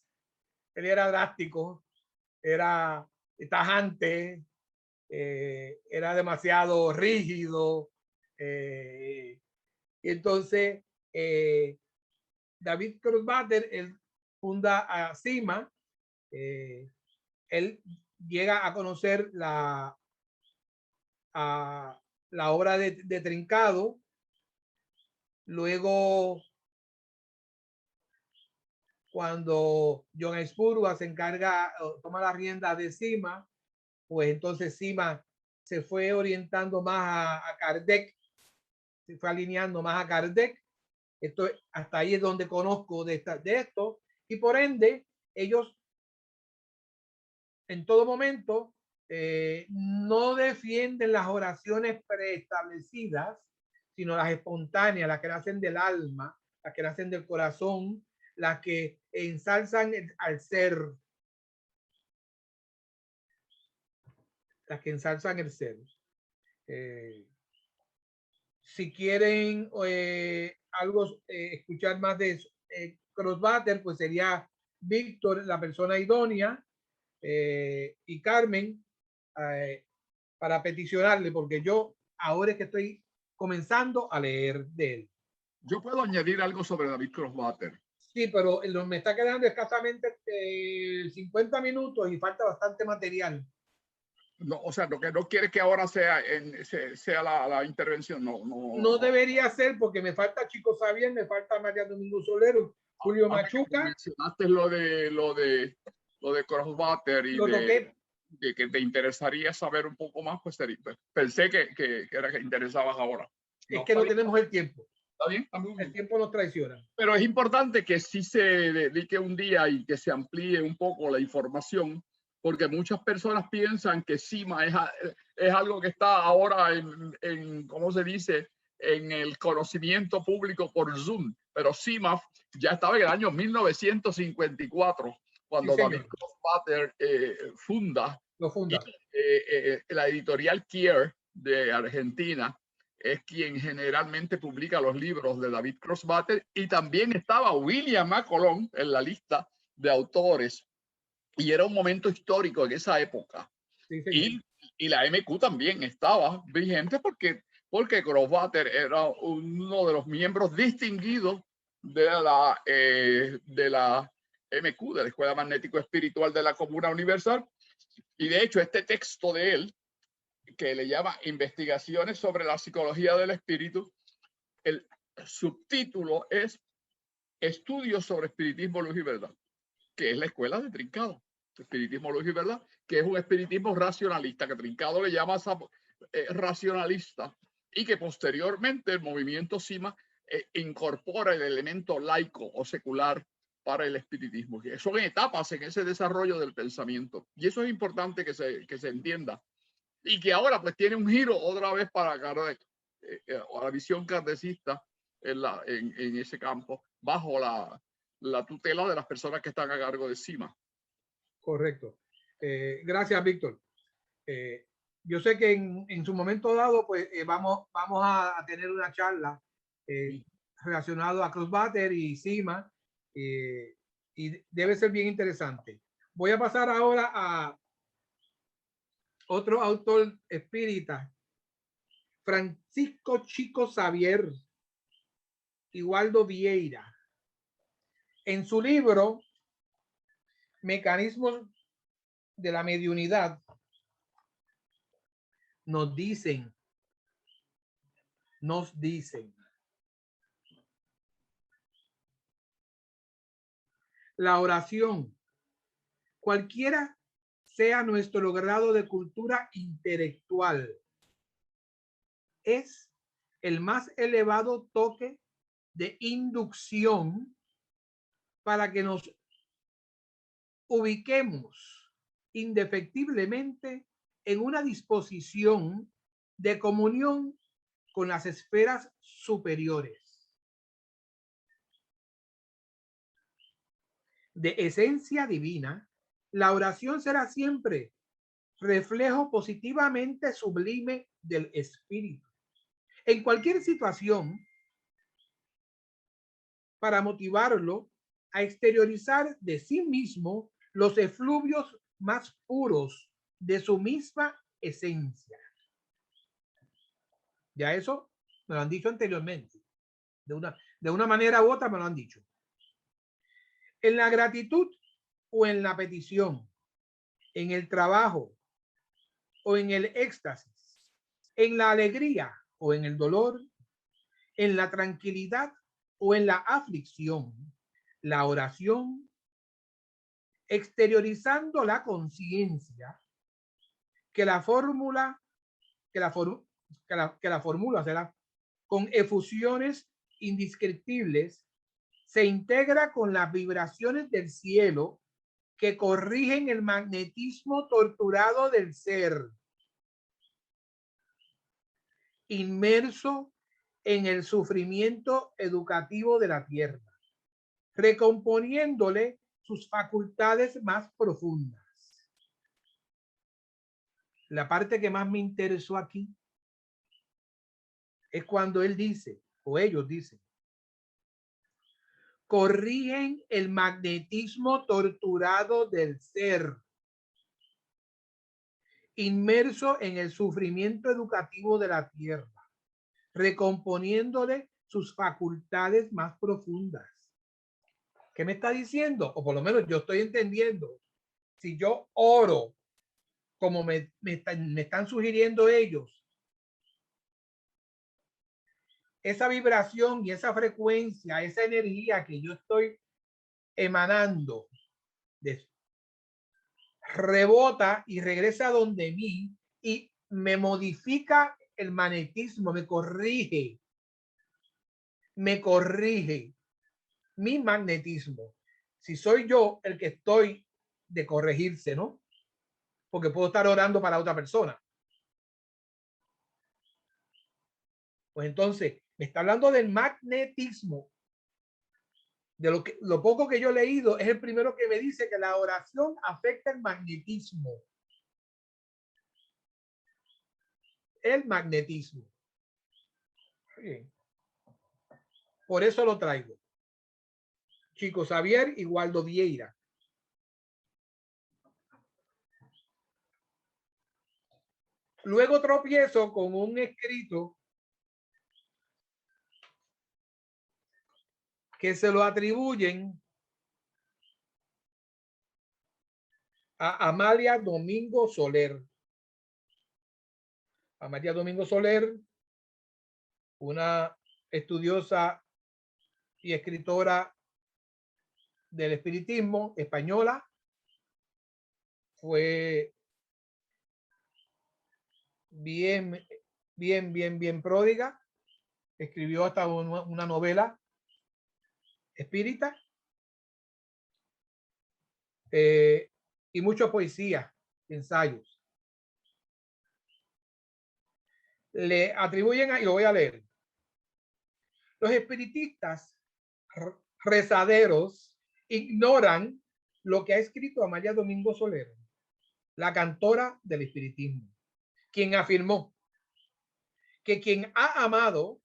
C: Él era drástico, era tajante, era demasiado rígido. Y entonces David Grossbater, él funda a CIMA. Él llega a conocer la obra de Trincado. Luego, cuando John Aispurua se encarga, toma la rienda de CIMA, pues entonces CIMA se fue orientando más a Kardec, se fue alineando más a Kardec. Esto, hasta ahí es donde conozco de esto, y por ende ellos en todo momento no defienden las oraciones preestablecidas, sino las espontáneas, las que nacen del alma, las que nacen del corazón, las que ensalzan al ser, las que ensalzan el ser. Si quieren algo, escuchar más de eso, Grossbater, pues sería Víctor, la persona idónea, y Carmen, para peticionarle, porque yo ahora es que estoy comenzando a leer de él.
A: Yo puedo añadir algo sobre David Grossbater.
C: Sí, pero me está quedando escasamente 50 minutos y falta bastante material.
A: No, o sea, lo que no quiere que ahora sea la intervención.
C: No debería ser, porque me falta Chico Xavier, me falta María Domingo Solero, Julio Machuca.
A: Mencionaste lo de Grossbater y de que te interesaría saber un poco más, pues pensé que era que interesabas ahora.
C: Es que no tenemos el tiempo.
A: ¿Está bien?
C: El tiempo nos traiciona.
A: Pero es importante que sí se dedique un día y que se amplíe un poco la información, porque muchas personas piensan que CIMA es algo que está ahora en ¿cómo se dice?, en el conocimiento público por Zoom. Pero CIMA ya estaba en el año 1954, cuando David Grossbater funda. La editorial Kier de Argentina es quien generalmente publica los libros de David Grossbater, y también estaba William A. Colón en la lista de autores, y era un momento histórico en esa época. Sí, y la MQ también estaba vigente porque Grossbater era uno de los miembros distinguidos de la MQ, de la Escuela Magnético Espiritual de la Comuna Universal. Y de hecho este texto de él, que le llama Investigaciones sobre la Psicología del Espíritu, el subtítulo es Estudios sobre Espiritismo, Luz y Verdad, que es la escuela de Trincado. Espiritismo, Luz y Verdad, que es un espiritismo racionalista, que Trincado le llama racionalista, y que posteriormente el movimiento CIMA incorpora el elemento laico o secular para el espiritismo. Son etapas en ese desarrollo del pensamiento, y eso es importante que se entienda. Y que ahora pues tiene un giro otra vez para Kardec, a la visión kardecista en ese campo, bajo la tutela de las personas que están a cargo de CIMA.
C: Correcto. Gracias, Víctor. Yo sé que en su momento dado, pues vamos a tener una charla relacionado a Crossbutter y Cima, y debe ser bien interesante. Voy a pasar ahora a otro autor espírita, Francisco Chico Xavier y Waldo Vieira. En su libro Mecanismos de la Mediunidad, nos dicen, la oración, cualquiera sea nuestro grado de cultura intelectual, es el más elevado toque de inducción para que nos ubiquemos indefectiblemente en una disposición de comunión con las esferas superiores. De esencia divina, la oración será siempre reflejo positivamente sublime del espíritu. En cualquier situación, para motivarlo a exteriorizar de sí mismo los efluvios más puros de su misma esencia. Ya eso me lo han dicho anteriormente. De una manera u otra me lo han dicho. En la gratitud o en la petición, en el trabajo o en el éxtasis, en la alegría o en el dolor, en la tranquilidad o en la aflicción, la oración, exteriorizando la conciencia, que la fórmula será con efusiones indescriptibles, se integra con las vibraciones del cielo que corrigen el magnetismo torturado del ser, inmerso en el sufrimiento educativo de la tierra, recomponiéndole sus facultades más profundas. La parte que más me interesó aquí es cuando él dice, o ellos dicen, corrigen el magnetismo torturado del ser, inmerso en el sufrimiento educativo de la tierra, recomponiéndole sus facultades más profundas. ¿Qué me está diciendo? O por lo menos yo estoy entendiendo. Si yo oro como me están sugiriendo ellos, esa vibración y esa frecuencia, esa energía que yo estoy emanando, rebota y regresa donde mí y me modifica el magnetismo, me corrige mi magnetismo. Si soy yo el que estoy de corregirse, ¿no? Porque puedo estar orando para otra persona. Pues entonces, me está hablando del magnetismo. De lo poco que yo he leído, es el primero que me dice que la oración afecta el magnetismo. El magnetismo. Bien. Por eso lo traigo. Chico Xavier y Waldo Vieira. Luego tropiezo con un escrito que se lo atribuyen a Amalia Domingo Soler. Amalia Domingo Soler, una estudiosa y escritora del espiritismo española, fue bien pródiga, escribió hasta una novela espírita y mucha poesía, ensayos. Le atribuyen, y lo voy a leer, los espiritistas rezaderos ignoran lo que ha escrito Amalia Domingo Soler, la cantora del espiritismo, quien afirmó que quien ha amado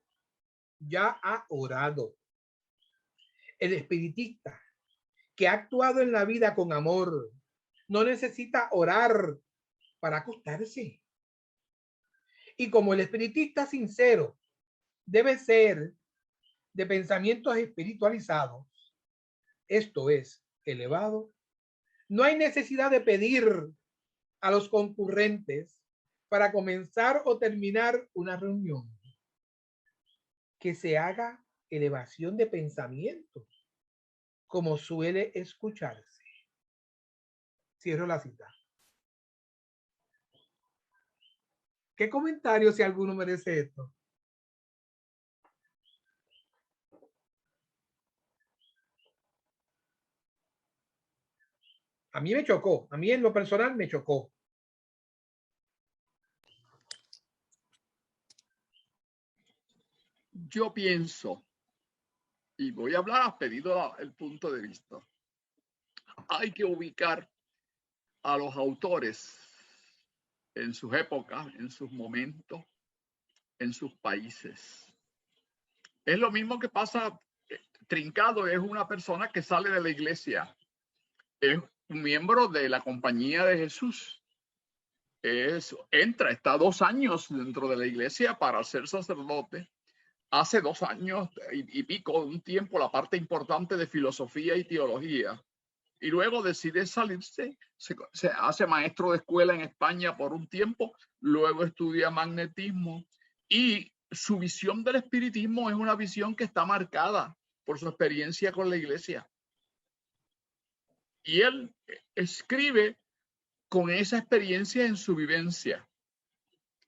C: ya ha orado. El espiritista que ha actuado en la vida con amor no necesita orar para acostarse. Y como el espiritista sincero debe ser de pensamientos espiritualizados, esto es, elevado, no hay necesidad de pedir a los concurrentes para comenzar o terminar una reunión. Que se haga elevación de pensamientos, como suele escucharse. Cierro la cita. ¿Qué comentario, si alguno merece esto? A mí me chocó, a mí en lo personal me chocó.
A: Yo pienso, y voy a hablar a pedido el punto de vista, hay que ubicar a los autores en sus épocas, en sus momentos, en sus países. Es lo mismo que pasa, Trincado es una persona que sale de la iglesia, es un miembro de la Compañía de Jesús, está 2 años dentro de la iglesia para ser sacerdote. Hace 2 años y pico, un tiempo, la parte importante de filosofía y teología. Y luego decide salirse, se hace maestro de escuela en España por un tiempo, luego estudia magnetismo y su visión del espiritismo es una visión que está marcada por su experiencia con la iglesia. Y él escribe con esa experiencia en su vivencia.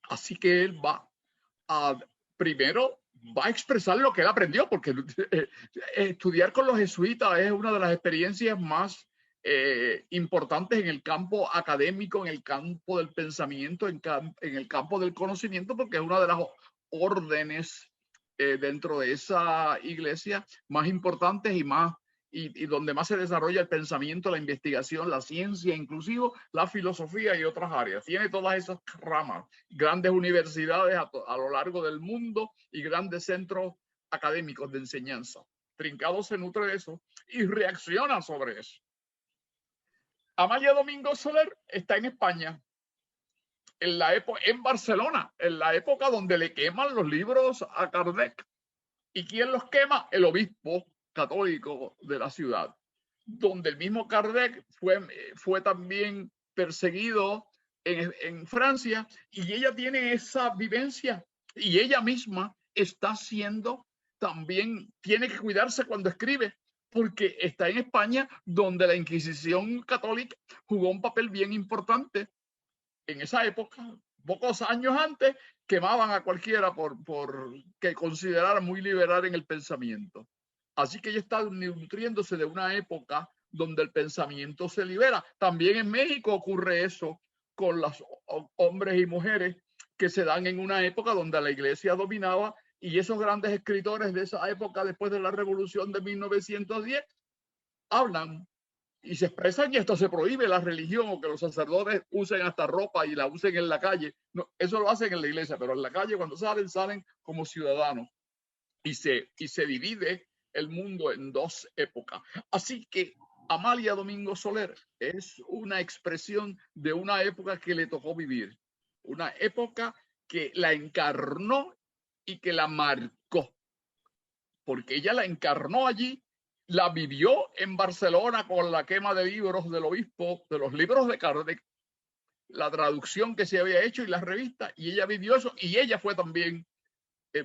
A: Así que él primero va a expresar lo que él aprendió, porque estudiar con los jesuitas es una de las experiencias más importantes en el campo académico, en el campo del pensamiento, en el campo del conocimiento, porque es una de las órdenes dentro de esa iglesia más importantes y donde más se desarrolla el pensamiento, la investigación, la ciencia, inclusive la filosofía y otras áreas. Tiene todas esas ramas, grandes universidades a lo largo del mundo y grandes centros académicos de enseñanza. Trincado se nutre de eso y reacciona sobre eso. Amalia Domingo Soler está en España, en Barcelona, en la época donde le queman los libros a Kardec. ¿Y quién los quema? El obispo católico de la ciudad, donde el mismo Kardec fue también perseguido en Francia, y ella tiene esa vivencia y ella misma está siendo también, tiene que cuidarse cuando escribe, porque está en España, donde la Inquisición católica jugó un papel bien importante en esa época. Pocos años antes quemaban a cualquiera por que considerara muy liberal en el pensamiento. Así que ella está nutriéndose de una época donde el pensamiento se libera. También en México ocurre eso con los hombres y mujeres que se dan en una época donde la iglesia dominaba, y esos grandes escritores de esa época, después de la Revolución de 1910, hablan y se expresan, y esto se prohíbe la religión, o que los sacerdotes usen hasta ropa y la usen en la calle. No, eso lo hacen en la iglesia, pero en la calle cuando salen como ciudadanos, y se divide el mundo en 2 épocas. Así que Amalia Domingo Soler es una expresión de una época que le tocó vivir, una época que la encarnó y que la marcó, porque ella la encarnó allí, la vivió en Barcelona con la quema de libros del obispo, de los libros de Kardec, la traducción que se había hecho y las revistas, y ella vivió eso, y ella fue también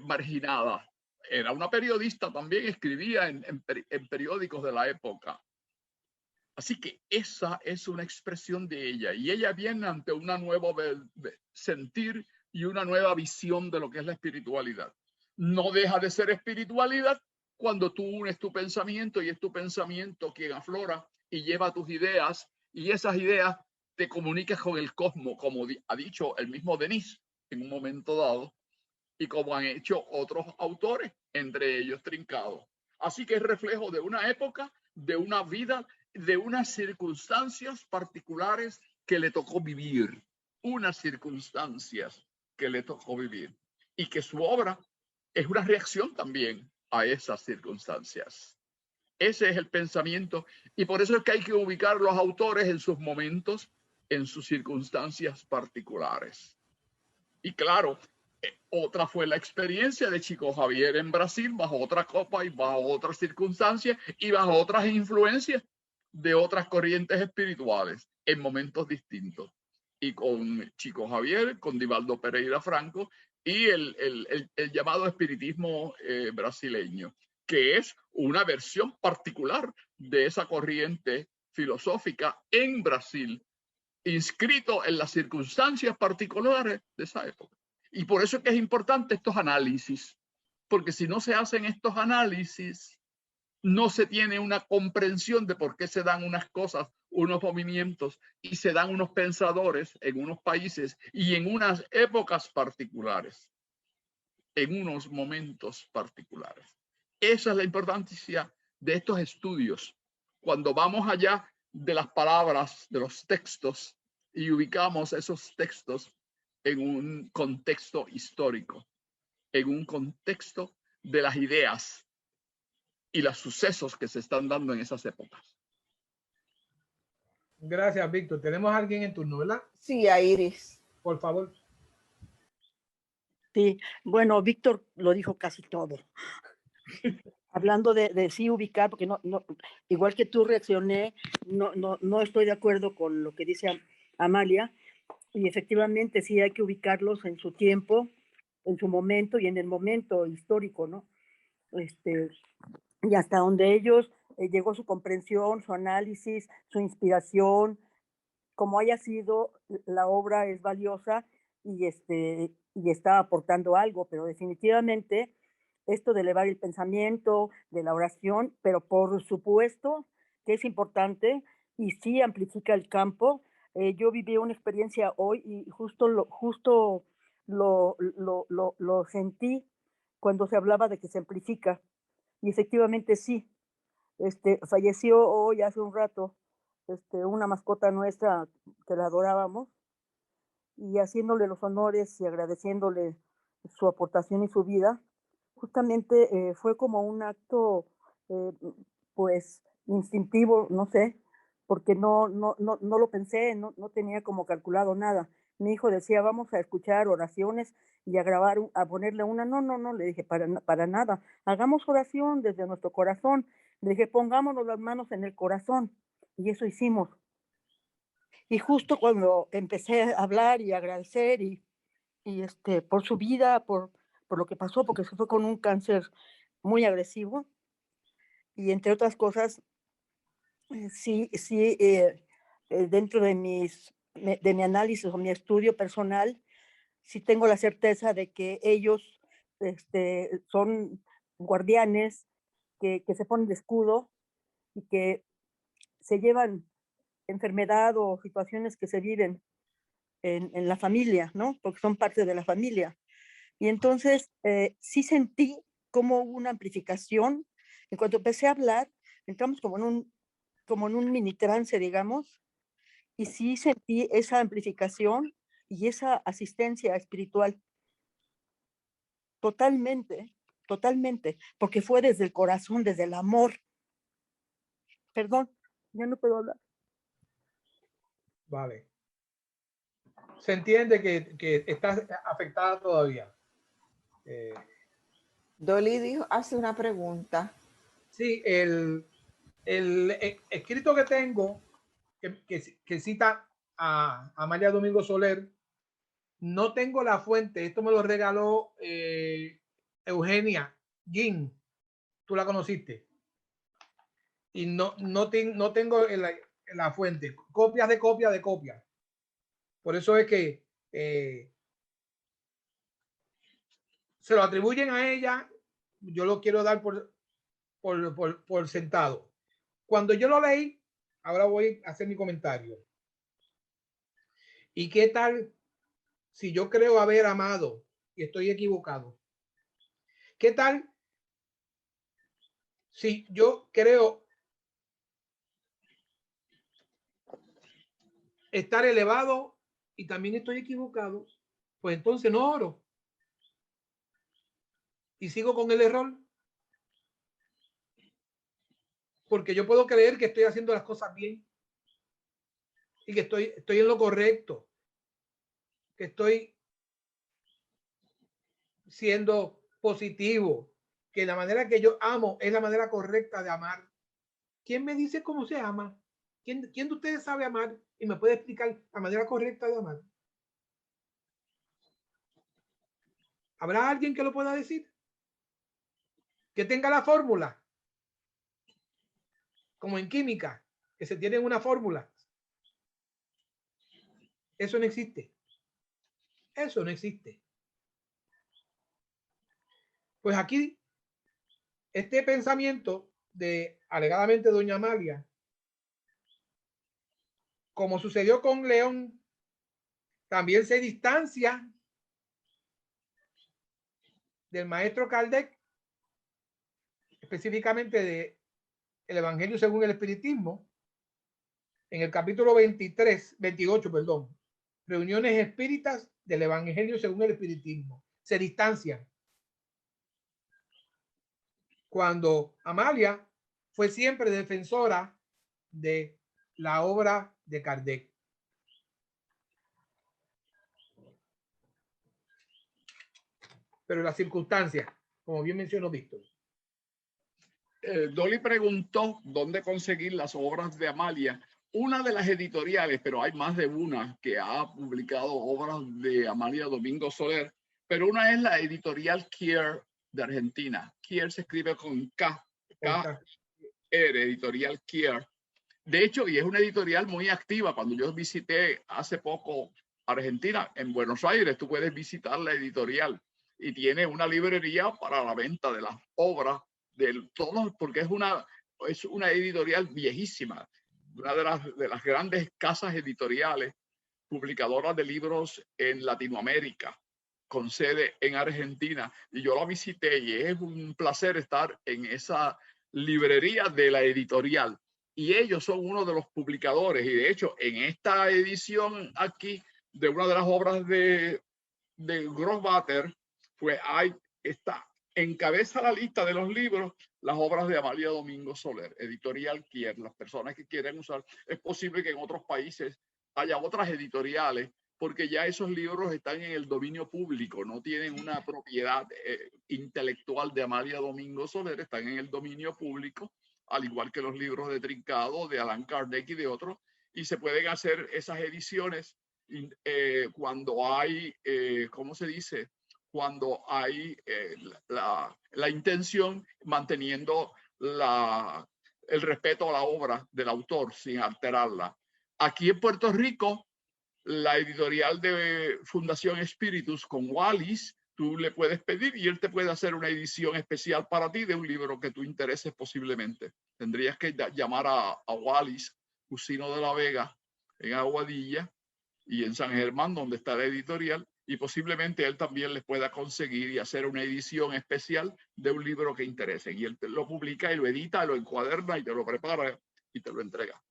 A: marginada. Era una periodista también, escribía en periódicos de la época. Así que esa es una expresión de ella, y ella viene ante una nueva sentir y una nueva visión de lo que es la espiritualidad. No deja de ser espiritualidad cuando tú unes tu pensamiento, y es tu pensamiento quien aflora y lleva tus ideas, y esas ideas te comunicas con el cosmos, como ha dicho el mismo Denis en un momento dado, y como han hecho otros autores, entre ellos Trincado. Así que es reflejo de una época, de una vida, de unas circunstancias particulares que le tocó vivir, unas circunstancias que le tocó vivir, y que su obra es una reacción también a esas circunstancias. Ese es el pensamiento y por eso es que hay que ubicar los autores en sus momentos, en sus circunstancias particulares. Y claro, otra fue la experiencia de Chico Xavier en Brasil bajo otra copa y bajo otras circunstancias y bajo otras influencias de otras corrientes espirituales en momentos distintos. Y con Chico Xavier, con Divaldo Pereira Franco y el llamado espiritismo brasileño, que es una versión particular de esa corriente filosófica en Brasil, inscrito en las circunstancias particulares de esa época. Y por eso es que es importante estos análisis, porque si no se hacen estos análisis, no se tiene una comprensión de por qué se dan unas cosas, unos movimientos y se dan unos pensadores en unos países y en unas épocas particulares, en unos momentos particulares. Esa es la importancia de estos estudios. Cuando vamos allá de las palabras, de los textos, y ubicamos esos textos en un contexto histórico, en un contexto de las ideas y los sucesos que se están dando en esas épocas.
C: Gracias, Víctor. Tenemos a alguien en turno, ¿verdad?
B: Sí, a Iris.
C: Por favor.
E: Sí, bueno, Víctor lo dijo casi todo. Hablando de sí ubicar, porque no, igual que tú reaccioné, no estoy de acuerdo con lo que dice Amalia, y efectivamente sí hay que ubicarlos en su tiempo, en su momento y en el momento histórico, ¿no? Y hasta donde ellos llegó su comprensión, su análisis, su inspiración, como haya sido, la obra es valiosa y está aportando algo, pero definitivamente esto de elevar el pensamiento, de la oración, pero por supuesto que es importante y sí amplifica el campo. Yo viví una experiencia hoy y justo lo sentí cuando se hablaba de que se amplifica. Y efectivamente sí, falleció hoy hace un rato una mascota nuestra que la adorábamos, y haciéndole los honores y agradeciéndole su aportación y su vida, justamente fue como un acto pues instintivo, no sé, porque no lo pensé, no tenía como calculado nada. Mi hijo decía, vamos a escuchar oraciones y a grabar, a ponerle una. No, le dije, para nada. Hagamos oración desde nuestro corazón. Le dije, pongámonos las manos en el corazón. Y eso hicimos. Y justo cuando empecé a hablar y agradecer y por su vida, por lo que pasó, porque se fue con un cáncer muy agresivo, y entre otras cosas, sí, dentro de mi análisis o mi estudio personal, sí tengo la certeza de que ellos son guardianes que se ponen de escudo y que se llevan enfermedad o situaciones que se viven en la familia, ¿no? Porque son parte de la familia. Y entonces sí sentí como una amplificación. En cuanto empecé a hablar, entramos como en un mini trance, digamos, y sí sentí esa amplificación y esa asistencia espiritual. Totalmente, porque fue desde el corazón, desde el amor. Perdón, ya no puedo hablar.
C: Vale. Se entiende que estás afectada todavía.
B: Dolly hace una pregunta.
C: Sí, el escrito que tengo, que cita a Amalia Domingo Soler, no tengo la fuente. Esto me lo regaló Eugenia Gin. Tú la conociste. Y no tengo la fuente. Copias de copia de copia. Por eso es que se lo atribuyen a ella. Yo lo quiero dar por sentado. Cuando yo lo leí, ahora voy a hacer mi comentario. ¿Y qué tal si yo creo haber amado y estoy equivocado? ¿Qué tal si yo creo estar elevado y también estoy equivocado? Pues entonces no oro. y sigo con el error. Porque yo puedo creer que estoy haciendo las cosas bien y que estoy en lo correcto, que estoy siendo positivo, que la manera que yo amo es la manera correcta de amar. ¿Quién me dice cómo se ama? ¿Quién de ustedes sabe amar y me puede explicar la manera correcta de amar? ¿Habrá alguien que lo pueda decir? Que tenga la fórmula. Como en química, que se tiene una fórmula. Eso no existe. Eso no existe. Pues aquí, este pensamiento de alegadamente doña Amalia, como sucedió con León, también se distancia del maestro Kardec, específicamente de el Evangelio según el Espiritismo, en el capítulo 28, reuniones espíritas del Evangelio según el Espiritismo. Se distancian. Cuando Amalia fue siempre defensora de la obra de Kardec. Pero las circunstancias, como bien mencionó Víctor.
A: Dolly preguntó dónde conseguir las obras de Amalia. Una de las editoriales, pero hay más de una que ha publicado obras de Amalia Domingo Soler, pero una es la editorial Kier de Argentina. Kier se escribe con K, editorial Kier. De hecho, y es una editorial muy activa. Cuando yo visité hace poco Argentina, en Buenos Aires, tú puedes visitar la editorial y tiene una librería para la venta de las obras de todos, porque es una editorial viejísima, una de las grandes casas editoriales publicadoras de libros en Latinoamérica, con sede en Argentina. Y yo la visité y es un placer estar en esa librería de la editorial. Y ellos son uno de los publicadores. Y de hecho, en esta edición aquí de una de las obras de Grossbatter, pues encabeza la lista de los libros las obras de Amalia Domingo Soler, editorial Kier. Las personas que quieren usar, es posible que en otros países haya otras editoriales, porque ya esos libros están en el dominio público, no tienen una propiedad intelectual de Amalia Domingo Soler, están en el dominio público, al igual que los libros de Trincado, de Allan Kardec y de otros, y se pueden hacer esas ediciones cuando hay, ¿cómo se dice? Cuando hay la intención, manteniendo el respeto a la obra del autor sin alterarla. Aquí en Puerto Rico, la editorial de Fundación Espíritus con Wallis, tú le puedes pedir y él te puede hacer una edición especial para ti de un libro que tú intereses posiblemente. Tendrías que llamar a Wallis, Jusino de la Vega, en Aguadilla y en San Germán, donde está la editorial, y posiblemente él también les pueda conseguir y hacer una edición especial de un libro que interese. Y él lo publica y lo edita, lo encuaderna y te lo prepara y te lo entrega.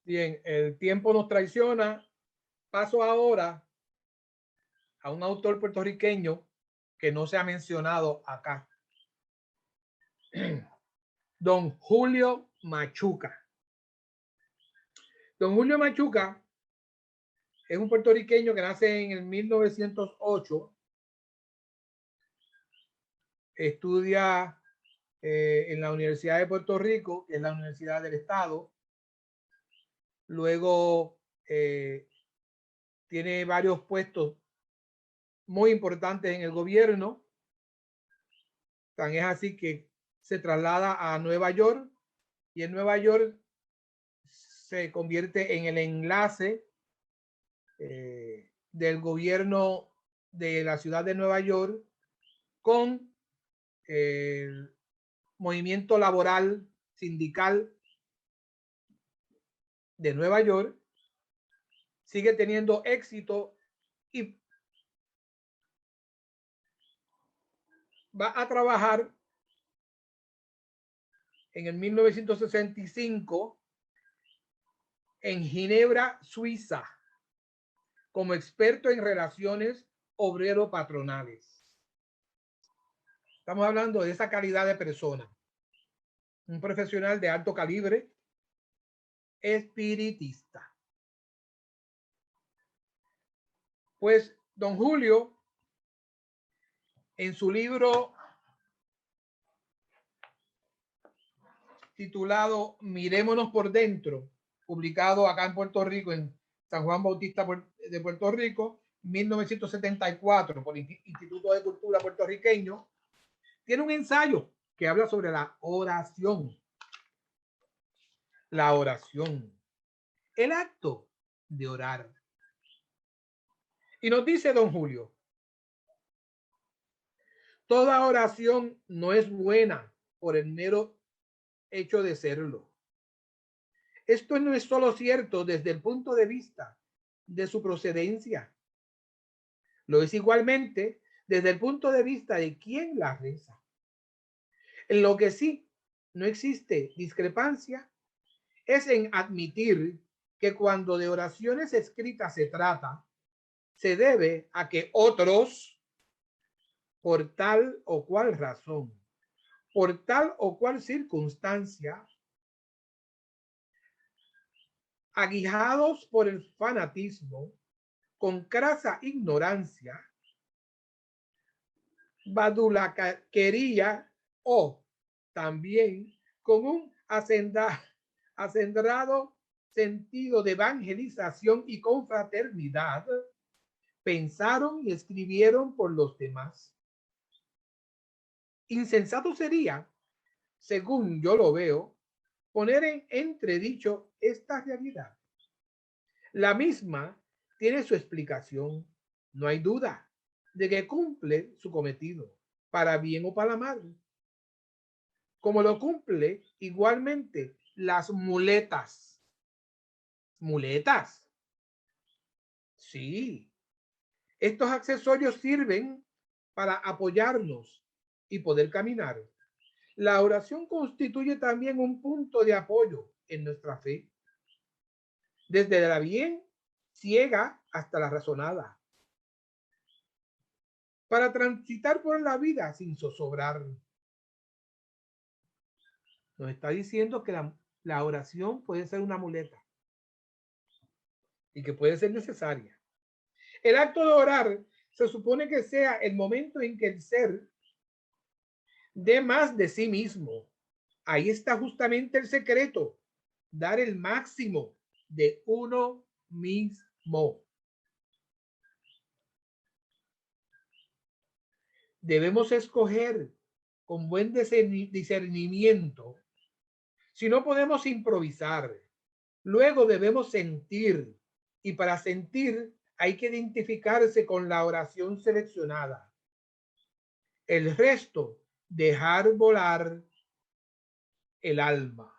C: Bien, el tiempo nos traiciona. Paso ahora a un autor puertorriqueño que no se ha mencionado acá. Don Julio Machuca. Don Julio Machuca es un puertorriqueño que nace en el 1908. Estudia en la Universidad de Puerto Rico, en la Universidad del Estado. Luego tiene varios puestos muy importantes en el gobierno. Tan es así que se traslada a Nueva York y en Nueva York se convierte en el enlace del gobierno de la ciudad de Nueva York con el movimiento laboral sindical de Nueva York. Sigue teniendo éxito y va a trabajar en el 1965 en Ginebra, Suiza, como experto en relaciones obrero-patronales. Estamos hablando de esa calidad de persona. Un profesional de alto calibre, espiritista. Pues don Julio, en su libro titulado Mirémonos por Dentro, publicado acá en Puerto Rico, en San Juan Bautista de Puerto Rico, 1974, por el Instituto de Cultura Puertorriqueño, tiene un ensayo que habla sobre la oración. La oración, el acto de orar. Y nos dice don Julio, toda oración no es buena por el mero hecho de serlo. Esto no es solo cierto desde el punto de vista de su procedencia, lo es igualmente desde el punto de vista de quién la reza. En lo que sí no existe discrepancia es en admitir que cuando de oraciones escritas se trata, se debe a que otros, por tal o cual razón, por tal o cual circunstancia, aguijados por el fanatismo, con crasa ignorancia, badulaquería o también con un acendrado sentido de evangelización y confraternidad, pensaron y escribieron por los demás. Insensato sería, según yo lo veo, poner en entredicho esta realidad. La misma tiene su explicación, no hay duda de que cumple su cometido, para bien o para mal, como lo cumple igualmente las muletas. ¿Muletas? Sí. Estos accesorios sirven para apoyarnos y poder caminar. La oración constituye también un punto de apoyo en nuestra fe, desde la bien ciega hasta la razonada, para transitar por la vida sin zozobrar. Nos está diciendo que la oración puede ser una muleta y que puede ser necesaria. El acto de orar se supone que sea el momento en que el ser dé más de sí mismo. Ahí está justamente el secreto, dar el máximo de uno mismo. Debemos escoger con buen discernimiento. Si no podemos improvisar, luego debemos sentir, y para sentir hay que identificarse con la oración seleccionada. El resto, dejar volar el alma.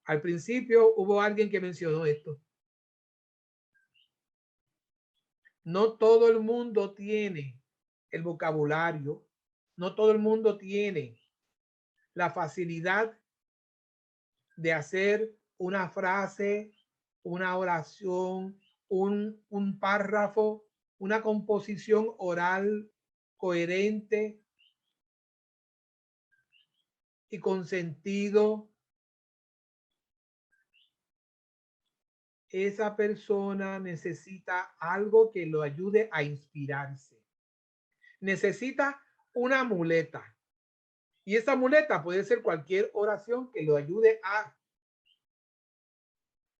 C: Al principio hubo alguien que mencionó esto. No todo el mundo tiene el vocabulario, no todo el mundo tiene la facilidad de hacer una frase, una oración, un párrafo, una composición oral coherente y con sentido. Esa persona necesita algo que lo ayude a inspirarse. Necesita una muleta. Y esa muleta puede ser cualquier oración que lo ayude a...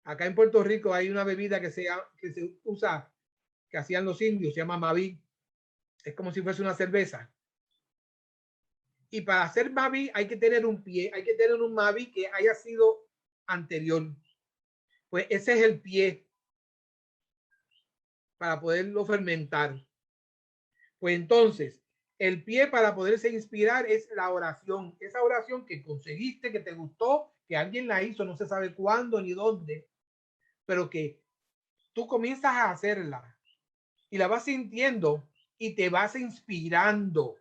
C: Acá en Puerto Rico hay una bebida que se usa, que hacían los indios, se llama Maví. Es como si fuese una cerveza. Y para hacer Maví hay que tener un pie, hay que tener un Maví que haya sido anterior. Pues ese es el pie para poderlo fermentar. Pues entonces, el pie para poderse inspirar es la oración. Esa oración que conseguiste, que te gustó, que alguien la hizo, no se sabe cuándo ni dónde, pero que tú comienzas a hacerla y la vas sintiendo y te vas inspirando.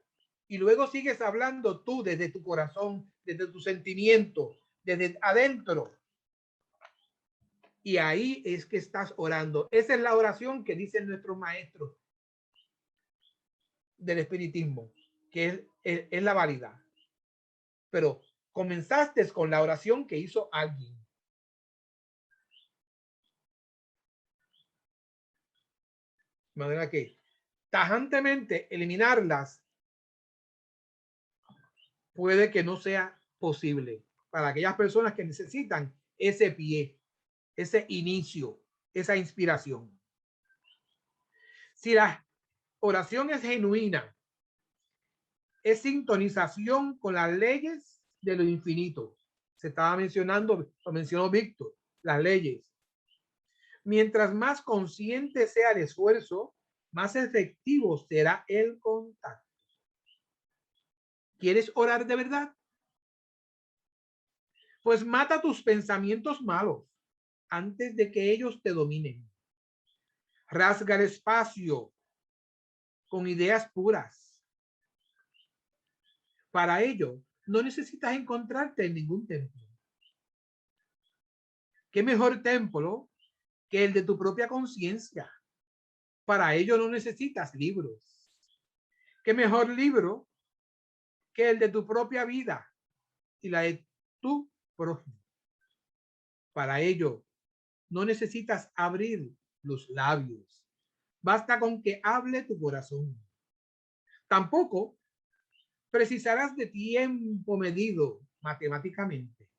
C: Y luego sigues hablando tú desde tu corazón, desde tu sentimiento, desde adentro. Y ahí es que estás orando. Esa es la oración que dicen nuestros maestros. del espiritismo, que es la válida. Pero comenzaste con la oración que hizo alguien. De manera que tajantemente eliminarlas puede que no sea posible para aquellas personas que necesitan ese pie, ese inicio, esa inspiración. Si la oración es genuina, es sintonización con las leyes de lo infinito. Se estaba mencionando, lo mencionó Víctor, las leyes. Mientras más consciente sea el esfuerzo, más efectivo será el contacto. ¿Quieres orar de verdad? Pues mata tus pensamientos malos antes de que ellos te dominen. Rasga el espacio con ideas puras. Para ello, no necesitas encontrarte en ningún templo. ¿Qué mejor templo que el de tu propia conciencia? Para ello no necesitas libros. ¿Qué mejor libro que el de tu propia vida y la de tu prójimo? Para ello no necesitas abrir los labios. Basta con que hable tu corazón. Tampoco precisarás de tiempo medido matemáticamente.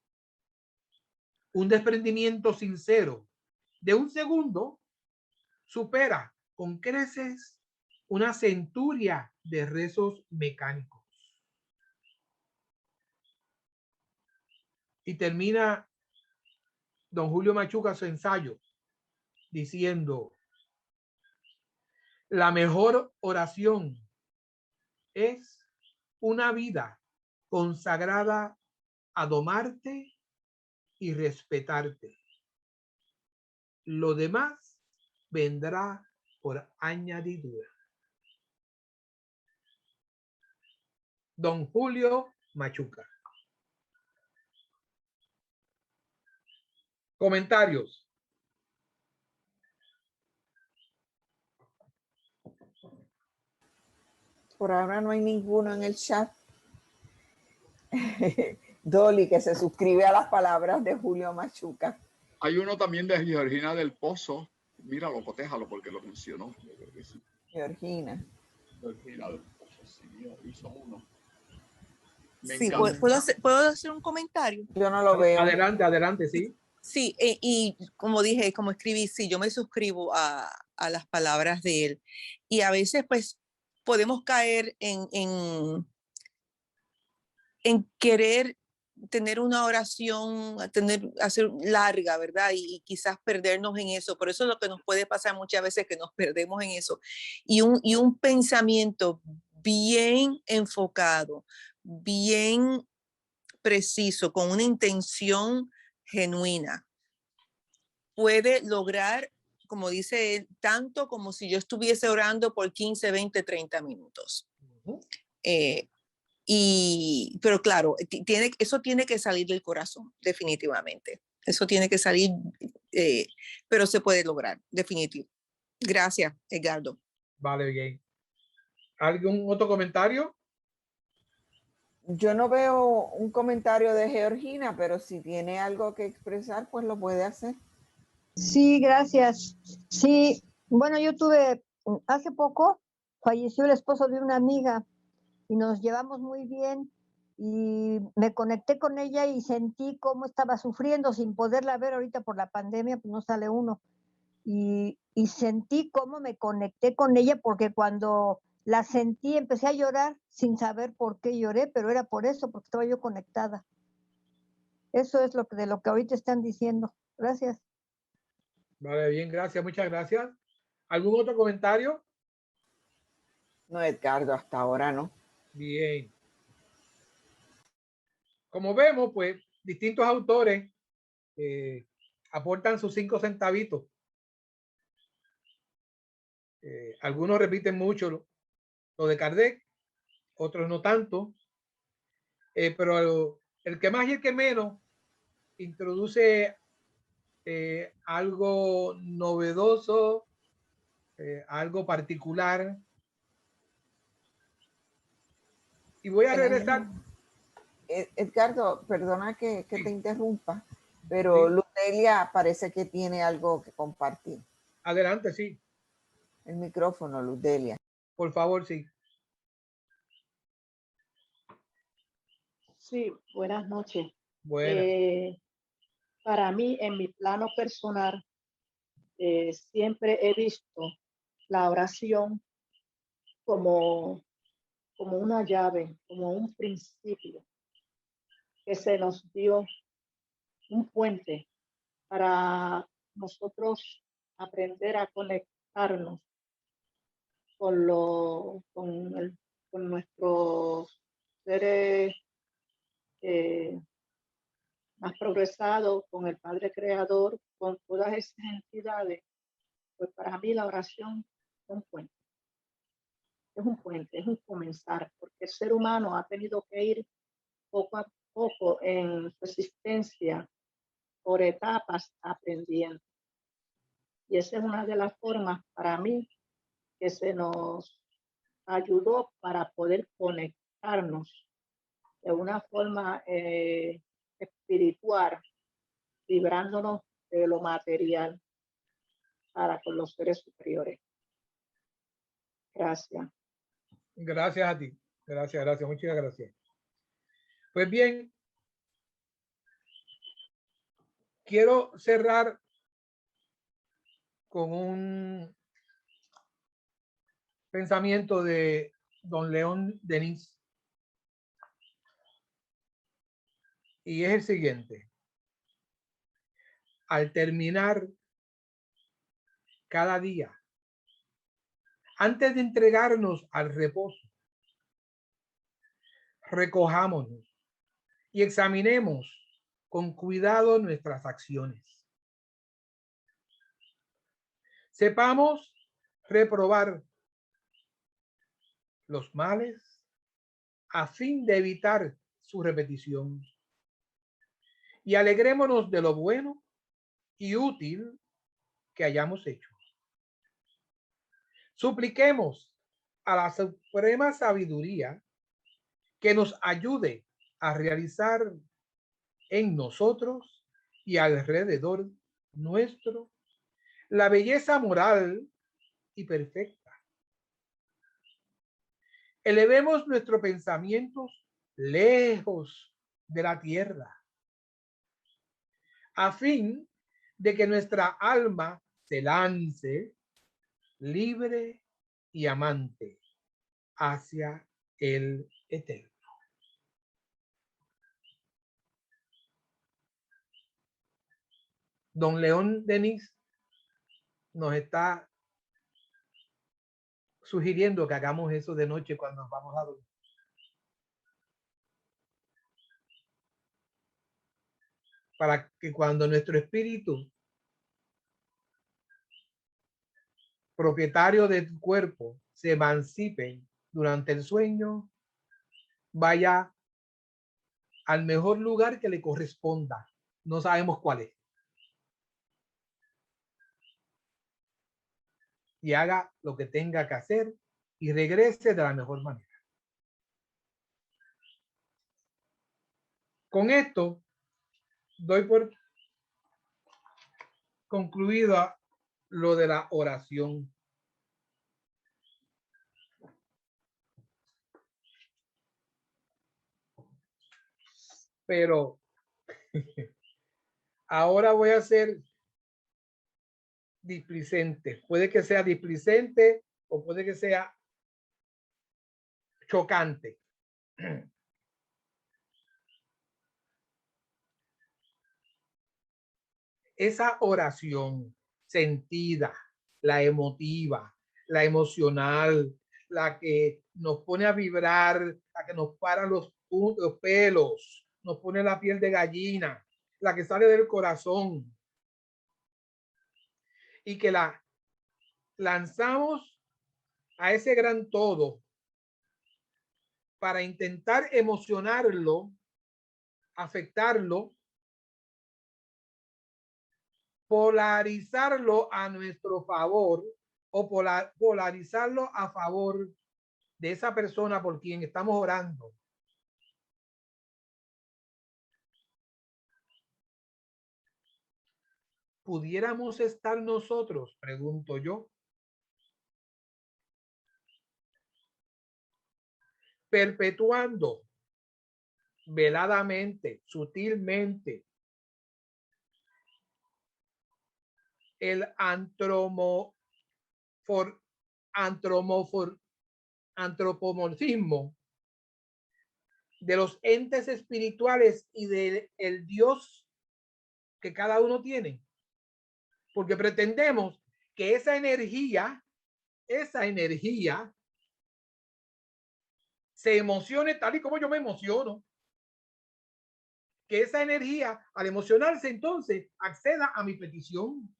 C: Un desprendimiento sincero de un segundo supera con creces una centuria de rezos mecánicos. Y termina don Julio Machuca su ensayo diciendo: la mejor oración es una vida consagrada a domarte y respetarte. Lo demás vendrá por añadidura. Don Julio Machuca. Comentarios.
B: Por ahora no hay ninguno en el chat. Dolly, que se suscribe a las palabras de Julio Machuca.
A: Hay uno también de Georgina del Pozo. Míralo, cotéjalo porque lo mencionó.
B: Georgina.
A: Georgina del Pozo, sí, hizo uno.
H: Sí, ¿puedo hacer un comentario?
B: Yo no lo veo.
C: Adelante, adelante, sí.
H: Sí, y como dije, como escribí, sí, yo me suscribo a las palabras de él. Y a veces, pues, podemos caer en querer tener una oración, hacer larga, ¿verdad? Y quizás perdernos en eso. Por eso es lo que nos puede pasar muchas veces, que nos perdemos en eso. Y un pensamiento bien enfocado, bien preciso, con una intención genuina, puede lograr, como dice él, tanto como si yo estuviese orando por 15, 20, 30 minutos. Pero claro, eso tiene que salir del corazón, definitivamente. Eso tiene que salir, pero se puede lograr, definitivo. Gracias, Edgardo.
C: Vale, bien. ¿Algún otro comentario?
B: Yo no veo un comentario de Georgina, pero si tiene algo que expresar, pues lo puede hacer.
J: Sí, gracias. Sí, bueno, yo tuve, hace poco falleció el esposo de una amiga y nos llevamos muy bien y me conecté con ella y sentí cómo estaba sufriendo sin poderla ver ahorita por la pandemia, pues no sale uno. Y sentí cómo me conecté con ella, porque cuando la sentí empecé a llorar sin saber por qué lloré, pero era por eso, porque estaba yo conectada. Eso es de lo que ahorita están diciendo. Gracias.
C: Vale, bien, gracias, muchas gracias. ¿Algún otro comentario?
B: No, Edgardo, hasta ahora no.
C: Bien. Como vemos, pues, distintos autores aportan sus 5 centavitos. Algunos repiten mucho lo de Kardec, otros no tanto, pero el que más y el que menos introduce algo novedoso, algo particular, Y voy a regresar.
B: Edgardo, perdona que
C: Sí.
B: te interrumpa, pero
C: Sí.
B: Ludelia parece que tiene algo que compartir.
C: Adelante, sí.
B: El micrófono, Ludelia.
C: Por favor, sí.
K: Sí, buenas noches.
C: Buena.
K: Para mí, en mi plano personal, siempre he visto la oración como una llave, como un principio que se nos dio, un puente para nosotros aprender a conectarnos con nuestros seres más progresados, con el Padre Creador, con todas esas entidades. Pues para mí la oración es un puente. Es un puente, es un comenzar, porque el ser humano ha tenido que ir poco a poco en su existencia por etapas aprendiendo. Y esa es una de las formas para mí que se nos ayudó para poder conectarnos de una forma espiritual, librándonos de lo material para con los seres superiores. Gracias.
C: Gracias a ti. Gracias. Muchas gracias. Pues bien, quiero cerrar con un pensamiento de don León Denis. Y es el siguiente. Al terminar cada día, antes de entregarnos al reposo, recojámonos y examinemos con cuidado nuestras acciones. Sepamos reprobar los males a fin de evitar su repetición. Y alegrémonos de lo bueno y útil que hayamos hecho. Supliquemos a la suprema sabiduría que nos ayude a realizar en nosotros y alrededor nuestro la belleza moral y perfecta. Elevemos nuestros pensamientos lejos de la tierra, a fin de que nuestra alma se lance libre y amante hacia el eterno. Don León Denis nos está sugiriendo que hagamos eso de noche cuando nos vamos a dormir. Para que cuando nuestro espíritu, propietario del cuerpo, se emancipe durante el sueño, vaya al mejor lugar que le corresponda. No sabemos cuál es. Y haga lo que tenga que hacer y regrese de la mejor manera. Con esto, doy por concluido lo de la oración. Pero ahora voy a ser displicente. Puede que sea displicente o puede que sea chocante. Esa oración sentida, la emotiva, la emocional, la que nos pone a vibrar, la que nos para los pelos, nos pone la piel de gallina, la que sale del corazón y que la lanzamos a ese gran todo para intentar emocionarlo, afectarlo, polarizarlo a nuestro favor o polarizarlo a favor de esa persona por quien estamos orando, ¿pudiéramos estar nosotros, pregunto yo, perpetuando veladamente, sutilmente, el antropomorfismo de los entes espirituales y del Dios que cada uno tiene? Porque pretendemos que esa energía se emocione tal y como yo me emociono. Que esa energía, al emocionarse, entonces acceda a mi petición.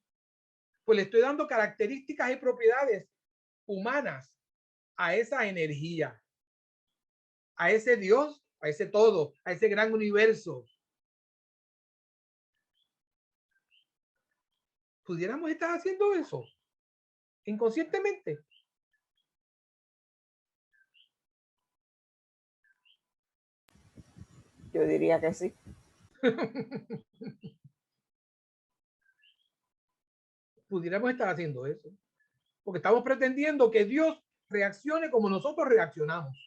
C: Pues le estoy dando características y propiedades humanas a esa energía, a ese Dios, a ese todo, a ese gran universo. ¿Pudiéramos estar haciendo eso inconscientemente?
B: Yo diría que sí.
C: Pudiéramos estar haciendo eso, porque estamos pretendiendo que Dios reaccione como nosotros reaccionamos.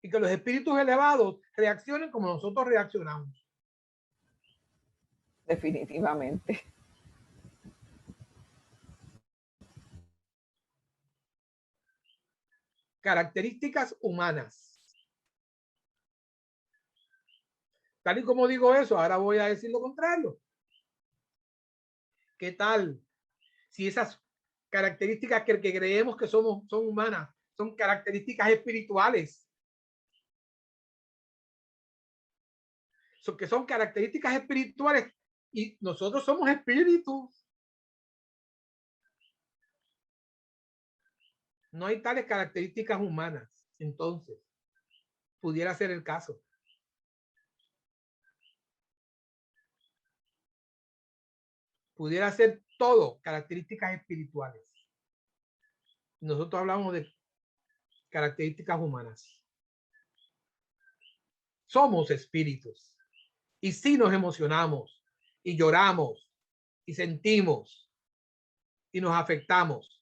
C: Y que los espíritus elevados reaccionen como nosotros reaccionamos.
B: Definitivamente.
C: Características humanas. Tal y como digo eso, ahora voy a decir lo contrario. ¿Qué tal si esas características que creemos que son humanas son características espirituales? Que son características espirituales y nosotros somos espíritus. No hay tales características humanas. Entonces, pudiera ser el caso. Pudiera ser todo características espirituales. Nosotros hablamos de características humanas. Somos espíritus. Y sí nos emocionamos, y lloramos, y sentimos, y nos afectamos.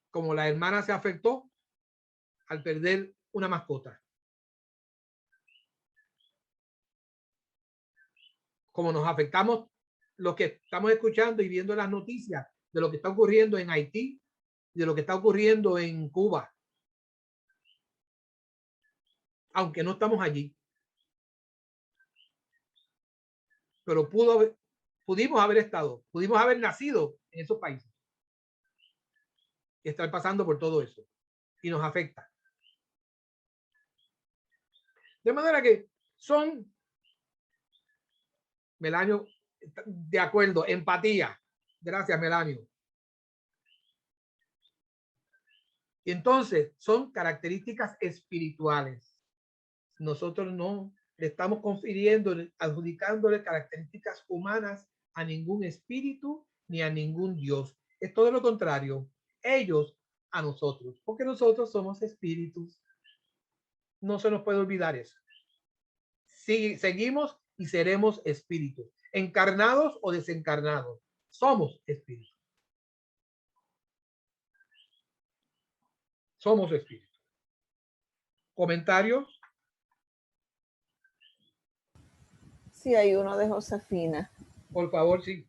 C: Como la hermana se afectó al perder una mascota. Como nos afectamos los que estamos escuchando y viendo las noticias de lo que está ocurriendo en Haití, de lo que está ocurriendo en Cuba. Aunque no estamos allí. Pero pudimos haber nacido en esos países. Y estar pasando por todo eso. Y nos afecta. De manera que son, Melanio, de acuerdo, empatía. Gracias, Melanio. Y entonces son características espirituales. Nosotros no le estamos confiriendo, adjudicándole características humanas a ningún espíritu ni a ningún Dios. Es todo lo contrario. Ellos a nosotros, porque nosotros somos espíritus. No se nos puede olvidar eso. Sí, seguimos y seremos espíritus, encarnados o desencarnados. Somos espíritus. Somos espíritus. ¿Comentarios?
B: Sí, hay uno de Josefina.
C: Por favor, sí.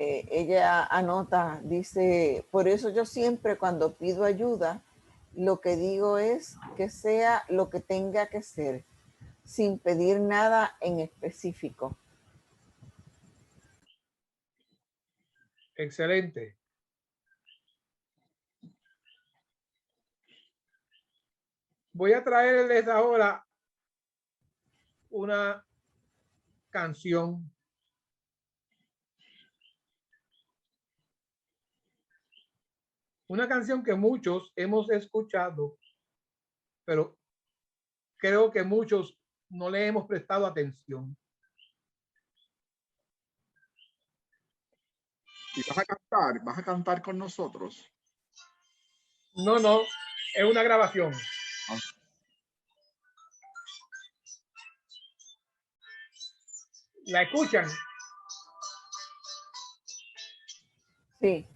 B: Ella anota, dice, por eso yo siempre cuando pido ayuda, lo que digo es que sea lo que tenga que ser, sin pedir nada en específico.
C: Excelente. Voy a traerles ahora una canción. Una canción que muchos hemos escuchado, pero creo que muchos no le hemos prestado atención.
A: Y vas a cantar con nosotros.
C: No, no, es una grabación.
A: Ah.
C: ¿La escuchan?
B: Sí.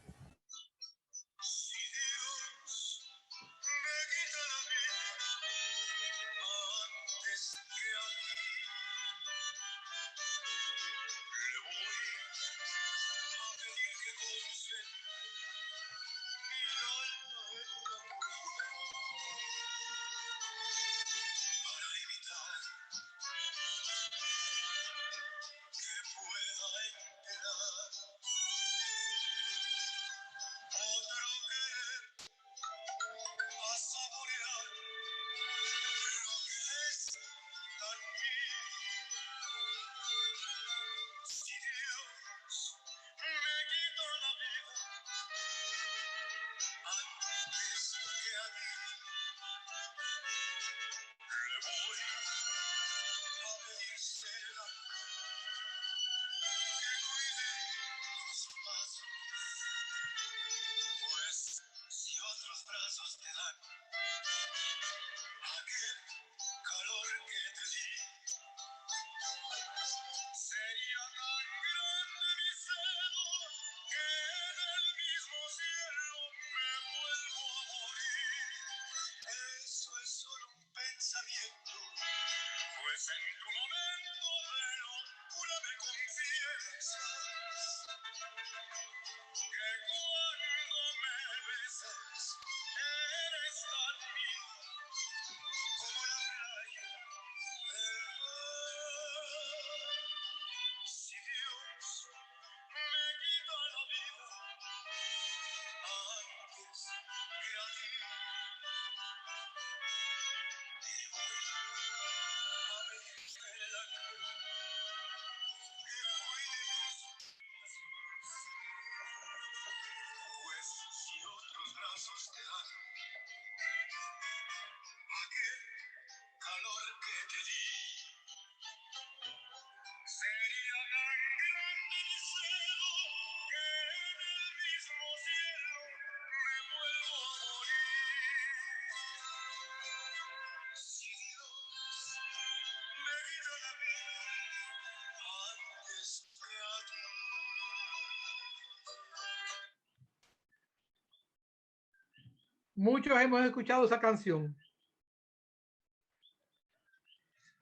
C: Muchos hemos escuchado esa canción,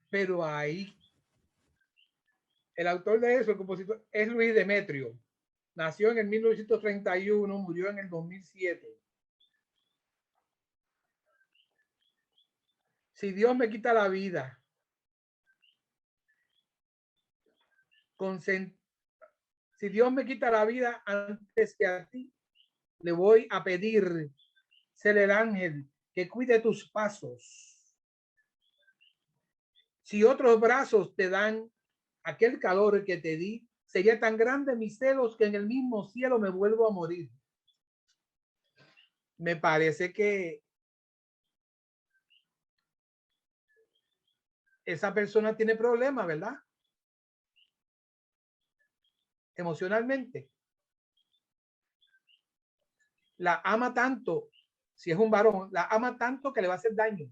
C: pero ahí el autor de eso, el compositor, es Luis Demetrio. Nació en el 1931, murió en el 2007. Si Dios me quita la vida, si Dios me quita la vida antes que a ti, le voy a pedir ser el ángel que cuide tus pasos. Si otros brazos te dan aquel calor que te di, sería tan grande mis celos que en el mismo cielo me vuelvo a morir. Me parece que esa persona tiene problemas, ¿verdad? Emocionalmente. La ama tanto, si es un varón, la ama tanto que le va a hacer daño.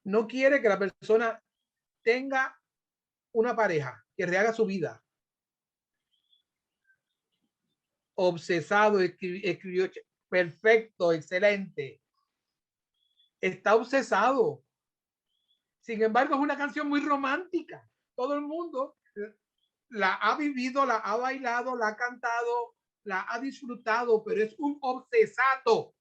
C: No quiere que la persona tenga una pareja que rehaga su vida. Obsesado, escribió, perfecto, excelente. Está obsesado. Sin embargo, es una canción muy romántica. Todo el mundo la ha vivido, la ha bailado, la ha cantado, la ha disfrutado, pero es un obsesado.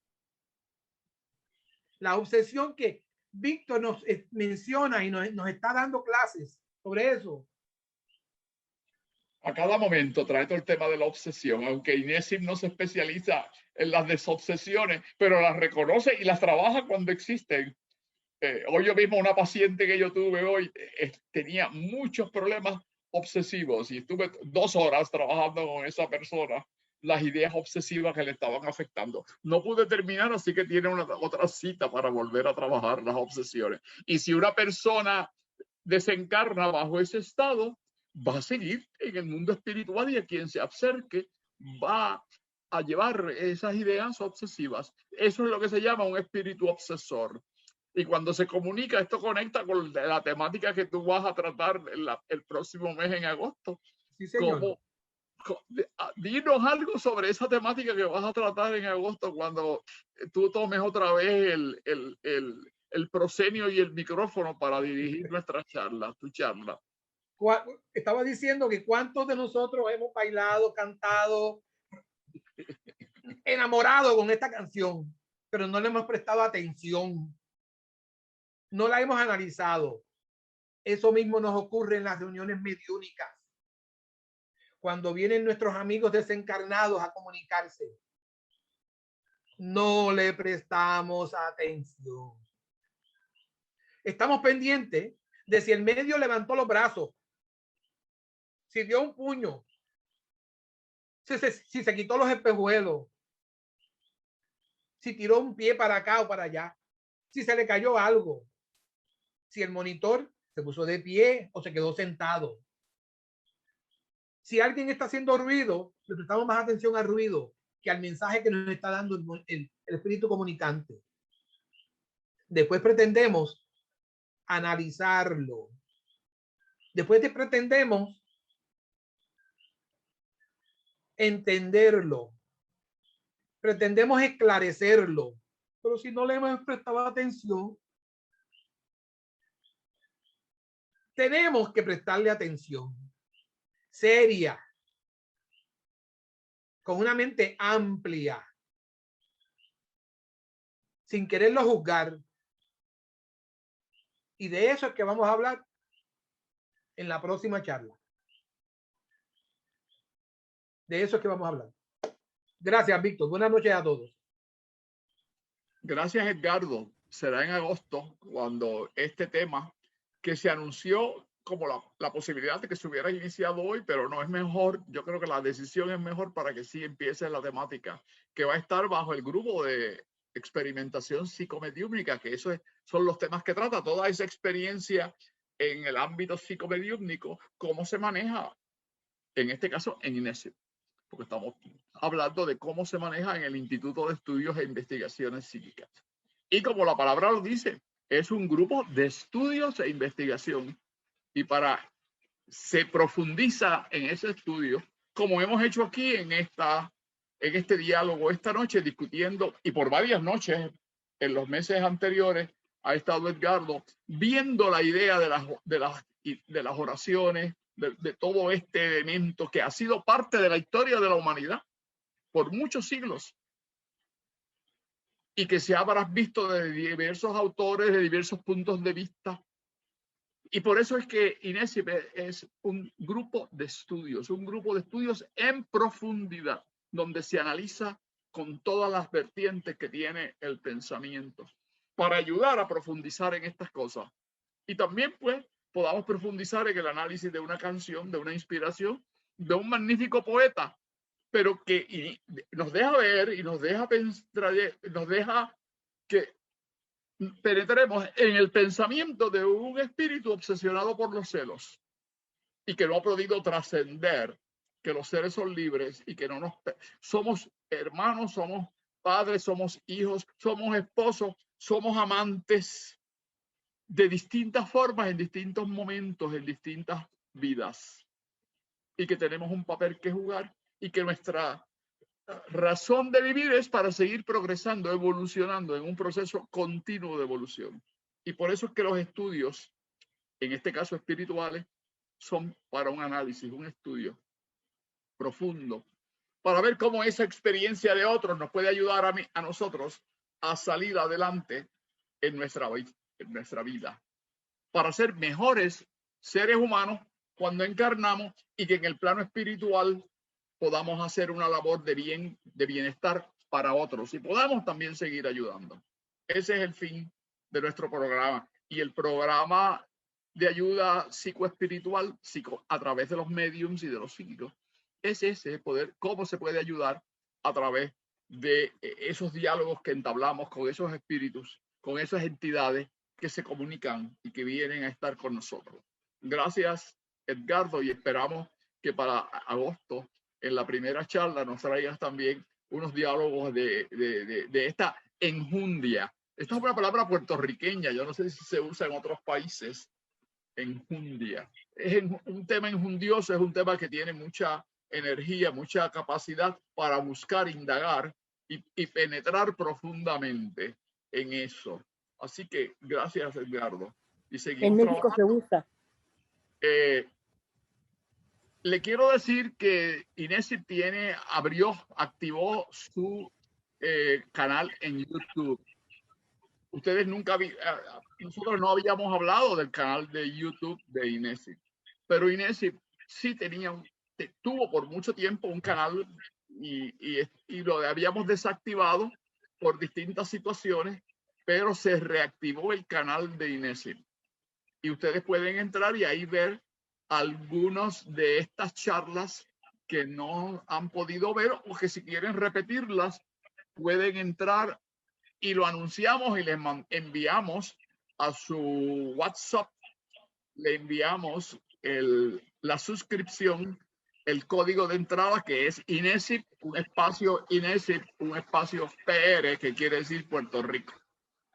C: La obsesión que Víctor nos menciona y nos está dando clases sobre eso.
A: A cada momento trae todo el tema de la obsesión, aunque Inesim no se especializa en las desobsesiones, pero las reconoce y las trabaja cuando existen. Hoy yo mismo, una paciente que yo tuve hoy tenía muchos problemas obsesivos y estuve 2 horas trabajando con esa persona, las ideas obsesivas que le estaban afectando. No pude terminar, así que tiene otra cita para volver a trabajar las obsesiones. Y si una persona desencarna bajo ese estado, va a seguir en el mundo espiritual y a quien se acerque va a llevar esas ideas obsesivas. Eso es lo que se llama un espíritu obsesor. Y cuando se comunica, esto conecta con la temática que tú vas a tratar el próximo mes en agosto.
C: Sí, señor.
A: Dinos algo sobre esa temática que vas a tratar en agosto cuando tú tomes otra vez el proscenio y el micrófono para dirigir nuestra charla, tu charla.
C: Estaba diciendo que cuántos de nosotros hemos bailado, cantado, enamorado con esta canción, pero no le hemos prestado atención, no la hemos analizado. Eso mismo nos ocurre en las reuniones mediúnicas, cuando vienen nuestros amigos desencarnados a comunicarse. No le prestamos atención. Estamos pendientes de si el medio levantó los brazos, si dio un puño, si se quitó los espejuelos, si tiró un pie para acá o para allá, si se le cayó algo, si el monitor se puso de pie o se quedó sentado. Si alguien está haciendo ruido, le prestamos más atención al ruido que al mensaje que nos está dando el espíritu comunicante. Después pretendemos analizarlo. Después pretendemos entenderlo. Pretendemos esclarecerlo. Pero si no le hemos prestado atención, tenemos que prestarle atención seria, con una mente amplia, sin quererlo juzgar. Y de eso es que vamos a hablar en la próxima charla. De eso es que vamos a hablar. Gracias, Víctor. Buenas noches a todos.
A: Gracias, Edgardo. Será en agosto cuando este tema que se anunció como la posibilidad de que se hubiera iniciado hoy, pero no es mejor. Yo creo que la decisión es mejor para que sí empiece la temática, que va a estar bajo el grupo de experimentación psicomediúmnica, que son los temas que trata toda esa experiencia en el ámbito psicomediúmnico, cómo se maneja, en este caso en INESIP, porque estamos hablando de cómo se maneja en el Instituto de Estudios e Investigaciones Psíquicas. Y como la palabra lo dice, es un grupo de estudios e investigación. Y se profundiza en ese estudio, como hemos hecho aquí en este diálogo esta noche, discutiendo, y por varias noches en los meses anteriores ha estado Edgardo viendo la idea de las oraciones, de todo este elemento que ha sido parte de la historia de la humanidad por muchos siglos y que se habrá visto de diversos autores, de diversos puntos de vista. Y por eso es que INESIP es un grupo de estudios en profundidad, donde se analiza con todas las vertientes que tiene el pensamiento, para ayudar a profundizar en estas cosas. Y también, pues, podamos profundizar en el análisis de una canción, de una inspiración, de un magnífico poeta, pero que nos deja ver y nos deja pensar, nos deja que penetremos en el pensamiento de un espíritu obsesionado por los celos y que no ha podido trascender que los seres son libres y que somos hermanos, somos padres, somos hijos, somos esposos, somos amantes de distintas formas, en distintos momentos, en distintas vidas, y que tenemos un papel que jugar y que nuestra razón de vivir es para seguir progresando, evolucionando en un proceso continuo de evolución. Y por eso es que los estudios, en este caso espirituales, son para un análisis, un estudio profundo, para ver cómo esa experiencia de otros nos puede ayudar a nosotros a salir adelante en nuestra vida, para ser mejores seres humanos cuando encarnamos y que en el plano espiritual podamos hacer una labor de bienestar para otros y podamos también seguir ayudando. Ese es el fin de nuestro programa. Y el programa de ayuda psicoespiritual, a través de los mediums y de los psíquicos, es ese poder, cómo se puede ayudar a través de esos diálogos que entablamos con esos espíritus, con esas entidades que se comunican y que vienen a estar con nosotros. Gracias, Edgardo, y esperamos que para agosto, en la primera charla, nos traigas también unos diálogos de esta enjundia. Esta es una palabra puertorriqueña, yo no sé si se usa en otros países. Enjundia. Es un tema enjundioso, es un tema que tiene mucha energía, mucha capacidad para buscar, indagar y penetrar profundamente en eso. Así que gracias, Edgardo. Y seguimos
E: En México se
A: trabajando.
E: usa.
A: Le quiero decir que Inésip activó su canal en YouTube. Ustedes nosotros no habíamos hablado del canal de YouTube de Inésip, pero Inésip sí tuvo por mucho tiempo un canal y lo habíamos desactivado por distintas situaciones, pero se reactivó el canal de Inésip. Y ustedes pueden entrar y ahí ver algunas de estas charlas que no han podido ver o que si quieren repetirlas, pueden entrar y lo anunciamos y les enviamos a su WhatsApp, le enviamos la suscripción, el código de entrada que es Inésip, un espacio PR, que quiere decir Puerto Rico.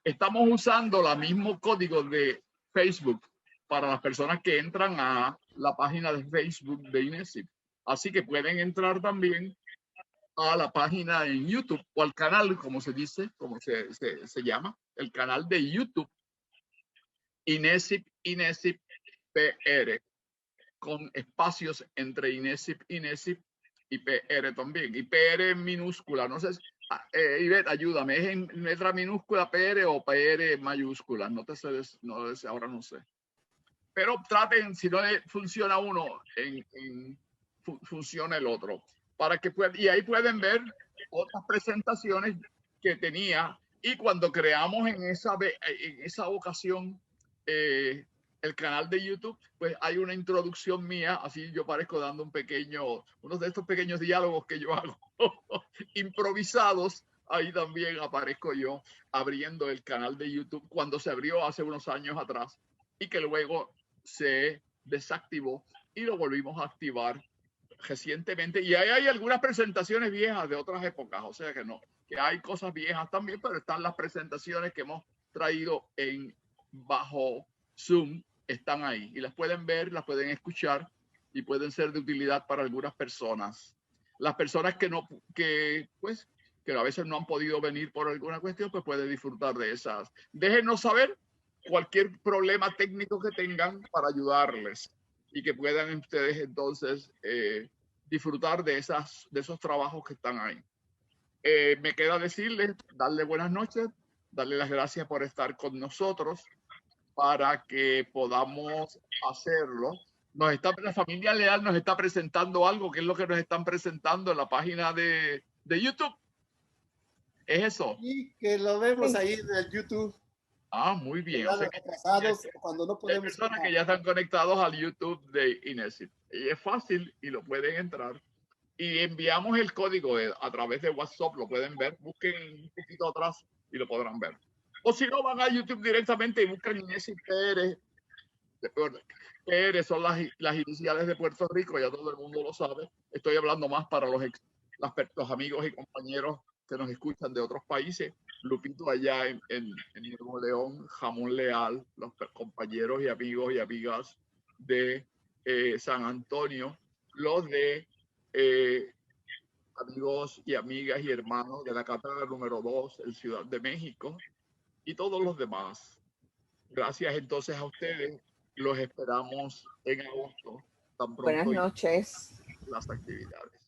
A: Estamos usando el mismo código de Facebook para las personas que entran a la página de Facebook de Inésip. Así que pueden entrar también a la página en YouTube o al canal, como se dice, como se llama, el canal de YouTube Inésip PR, con espacios entre Inésip y PR también. Y PR en minúscula, no sé, Ivette, ayúdame, ¿es en letra minúscula PR o PR mayúscula? No te sé, ahora no sé. Pero traten, si no funciona uno, funciona el otro. Y ahí pueden ver otras presentaciones que tenía. Y cuando creamos en esa ocasión el canal de YouTube, pues hay una introducción mía, así yo parezco dando uno de estos pequeños diálogos que yo hago improvisados. Ahí también aparezco yo abriendo el canal de YouTube cuando se abrió hace unos años atrás y que luego se desactivó y lo volvimos a activar recientemente. Y ahí hay algunas presentaciones viejas de otras épocas, o sea que hay cosas viejas también, pero están las presentaciones que hemos traído bajo Zoom, están ahí y las pueden ver, las pueden escuchar y pueden ser de utilidad para algunas personas. Las personas que a veces no han podido venir por alguna cuestión, pues pueden disfrutar de esas. Déjenos saber cualquier problema técnico que tengan para ayudarles y que puedan ustedes entonces disfrutar de esos trabajos que están ahí. Me queda decirles, darle buenas noches, darle las gracias por estar con nosotros para que podamos hacerlo. La familia Leal nos está presentando algo. ¿Qué es lo que nos están presentando en la página de YouTube? ¿Es eso?
L: Y que lo vemos ahí en el YouTube.
A: Ah, muy bien. O sea que
L: cuando no podemos.
A: hay personas que ya están conectados al YouTube de Inésip. Y es fácil y lo pueden entrar. Y enviamos el código a través de WhatsApp, lo pueden ver. Busquen un poquito atrás y lo podrán ver. O si no, van a YouTube directamente y buscan Inésip PR. PR son las iniciales de Puerto Rico, ya todo el mundo lo sabe. Estoy hablando más para los amigos y compañeros que nos escuchan de otros países. Lupito allá en Nuevo León, Jamón Leal, los compañeros y amigos y amigas de San Antonio, los de amigos y amigas y hermanos de la Cátedra número 2 en Ciudad de México y todos los demás. Gracias entonces a ustedes. Los esperamos en agosto. Tan pronto
B: Buenas noches.
A: las actividades.